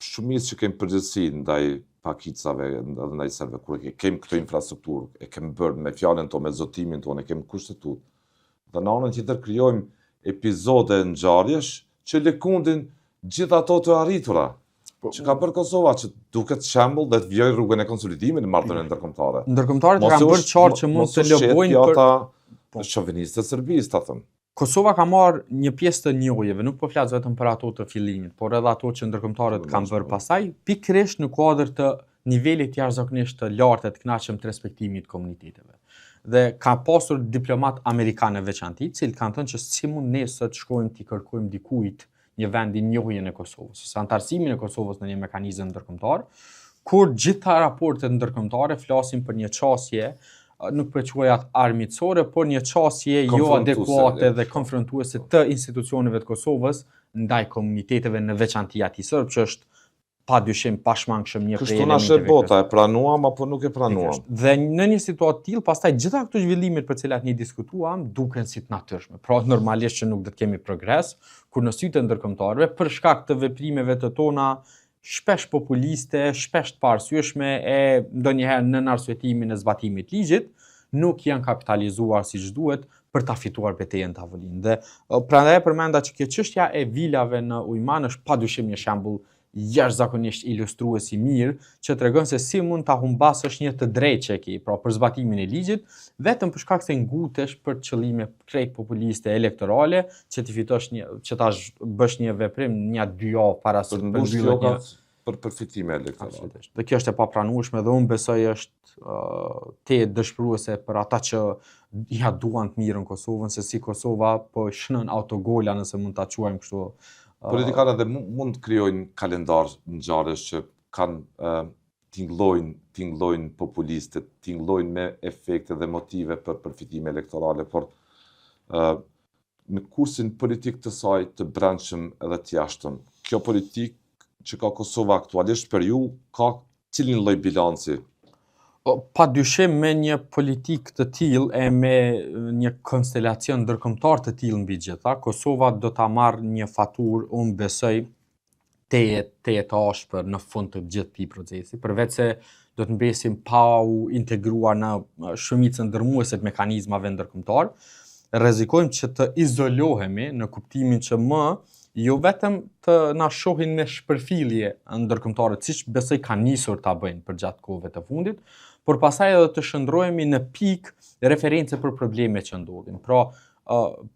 shumicë që kemi përgjegjësi ndaj pakicave, ndaj serbëve, kur kemi këtë infrastrukturë, e kemi bërë me fjalën tonë, me zotimin tonë, e kemi kushtetuar. Dhe në anën tjetër krijojmë epizode ngjarjesh që lëkundin gjithë ato të arritura që ka bërë Kosova, që duket shembull dhe të vijoj rrugën e konsolidimit në marrëdhënien ndërkombëtare. Ndërkombëtarët kanë bërë qartë që mund të lobojnë për ata shovinistë të Serbisë, ta them. Kosova ka marrë një pjesë të njohjeve, nuk po flas vetëm për ato të fillimit, por edhe ato që ndërkombëtarët kanë bërë pasaj, pikërisht në kuadër të nivelit jashtëzakonisht të lartë të kënaqshëm të respektimit të komuniteteve. Dhe ka pasur diplomat amerikanë veçanti, cilë kanë thënë që si mund ne sot shkojmë t'i kërkojmë dikujt një vend i njohjen e Kosovës, ose antarësimin e Kosovës në një mekanizëm ndërkombëtar, kur gjitha raportet ndërkombëtare flasin për një çështje, nuk po e quaj atë armiqësore, por një çështje jo adekuate dhe konfrontuese të institucioneve të Kosovës ndaj komuniteteve në veçanti atij serb, që është padyshim pashmangshëm një prej elementeve. Kështu na bota, e pranuam apo nuk e pranuam. Dhe në një situatë tillë, pastaj gjitha këto zhvillimet për cilat ne diskutuam duken si të natyrshme. Pra normalisht që nuk do të kemi progres, kur në sytë e ndërkombëtarëve për shkak të veprimeve të tona shpesh populiste, shpesh të paarsyeshme e ndonjëherë nën arsyetimin e zbatimit të ligjit, nuk janë kapitalizuar siç duhet për ta fituar betejën tavolinë. Dhe prandaj përmenda që kjo çështja e vilave në Ujman është padyshim një shembull jashtëzakonisht ilustrues i mirë që tregon se si mund ta humbasësh një të drejtë që ke, pra për zbatimin e ligjit, vetëm për shkak se ngutesh për qëllime krejt populiste elektorale, që ti fitosh që ta bësh një veprim një 2 javë para se për mbushje për përfitime elektorale. Dhe kjo është e papranueshme dhe unë besoj është te dëshpëruese për ata që ja duan të mirën Kosovën, se si Kosova po shënon autogola, nëse mund ta quajmë kështu. Politikanët dhe mund të krijojnë kalendar ngjarjesh që kanë tingëllojnë populistët, tingëllojnë me efekte dhe motive për përfitime elektorale, por në kursin politik të saj të brendshëm edhe të jashtëm, kjo politikë që ka Kosova aktualisht për ju ka cilin lloj bilanci? Padyshim me një politikë të tillë e me një konstelacion ndërkombëtar të tillë mbi gjitha, Kosova do ta marrë një faturë, unë besoj, te ashpër në fund të gjithë këtij procesi, përveç se do të mbesim pa u integruar në shumicën ndërmuese të mekanizmave ndërkombëtar, rrezikojmë që të izolohemi në kuptimin që më jo vetëm të na shohin me shpërfillje ndërkombëtare, siç besoj kanë nisur ta bëjnë për gjatë kohëve të fundit, por pastaj edhe të shndrohemi në pikë referencë për problemet që ndodhin. Pra,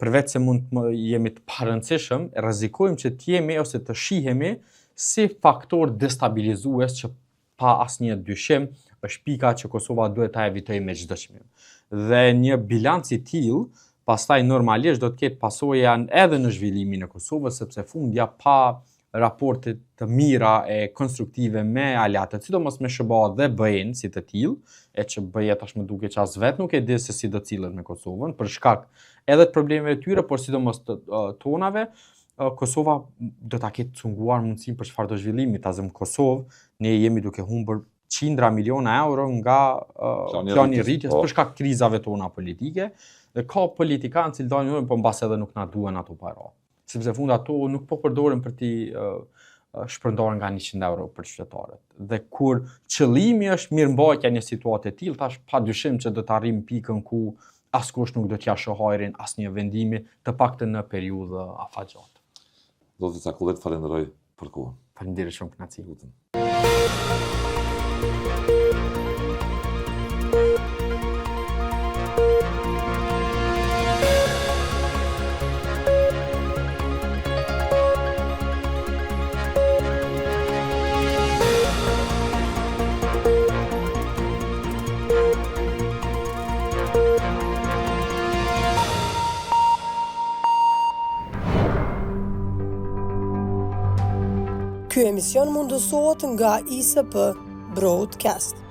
përveç se mund të jemi të parëndësishëm, rrezikojmë që të jemi ose të shihemi si faktor destabilizues që pa asnjë dyshim është pika që Kosova duhet ta evitojë me çdo çmim. Dhe një bilanc i tillë pastaj normalisht do të ketë pasoja edhe në zhvillimin e Kosovës, sepse fundja pa raporte të mira e konstruktive me aleatët, sidomos me SBA dhe BE-n si të tillë, e që BE tash më duket që as vetë nuk e di se si do cilët me Kosovën, për shkak edhe të problemeve të tyre, por sidomos të tonave, Kosova do ta ketë cunguar mundësinë për çfarëdo zhvillimi. Tazëm Kosovë, ne jemi duke humbur qindra miliona euro nga plani i rritjes për shkak krizave tona politike, dhe ka politikanë që dalin po mbas edhe nuk na duan ato para. Sepse fund ato nuk po përdoren për ti shpërndarë nga 100 euro për qytetarët. Dhe kur qëllimi është mirëmbajtja një situate e tillë, tash padyshim që do të arrijmë pikën ku askush nuk do t'ja shoh hajrin asnjë vendimi, të paktën në periudhë afatgjatë. Zoti Cakullet, falenderoj për kohën. Faleminderit shumë, kënaqësi. Ky emision mundësohet nga ISP Broadcast.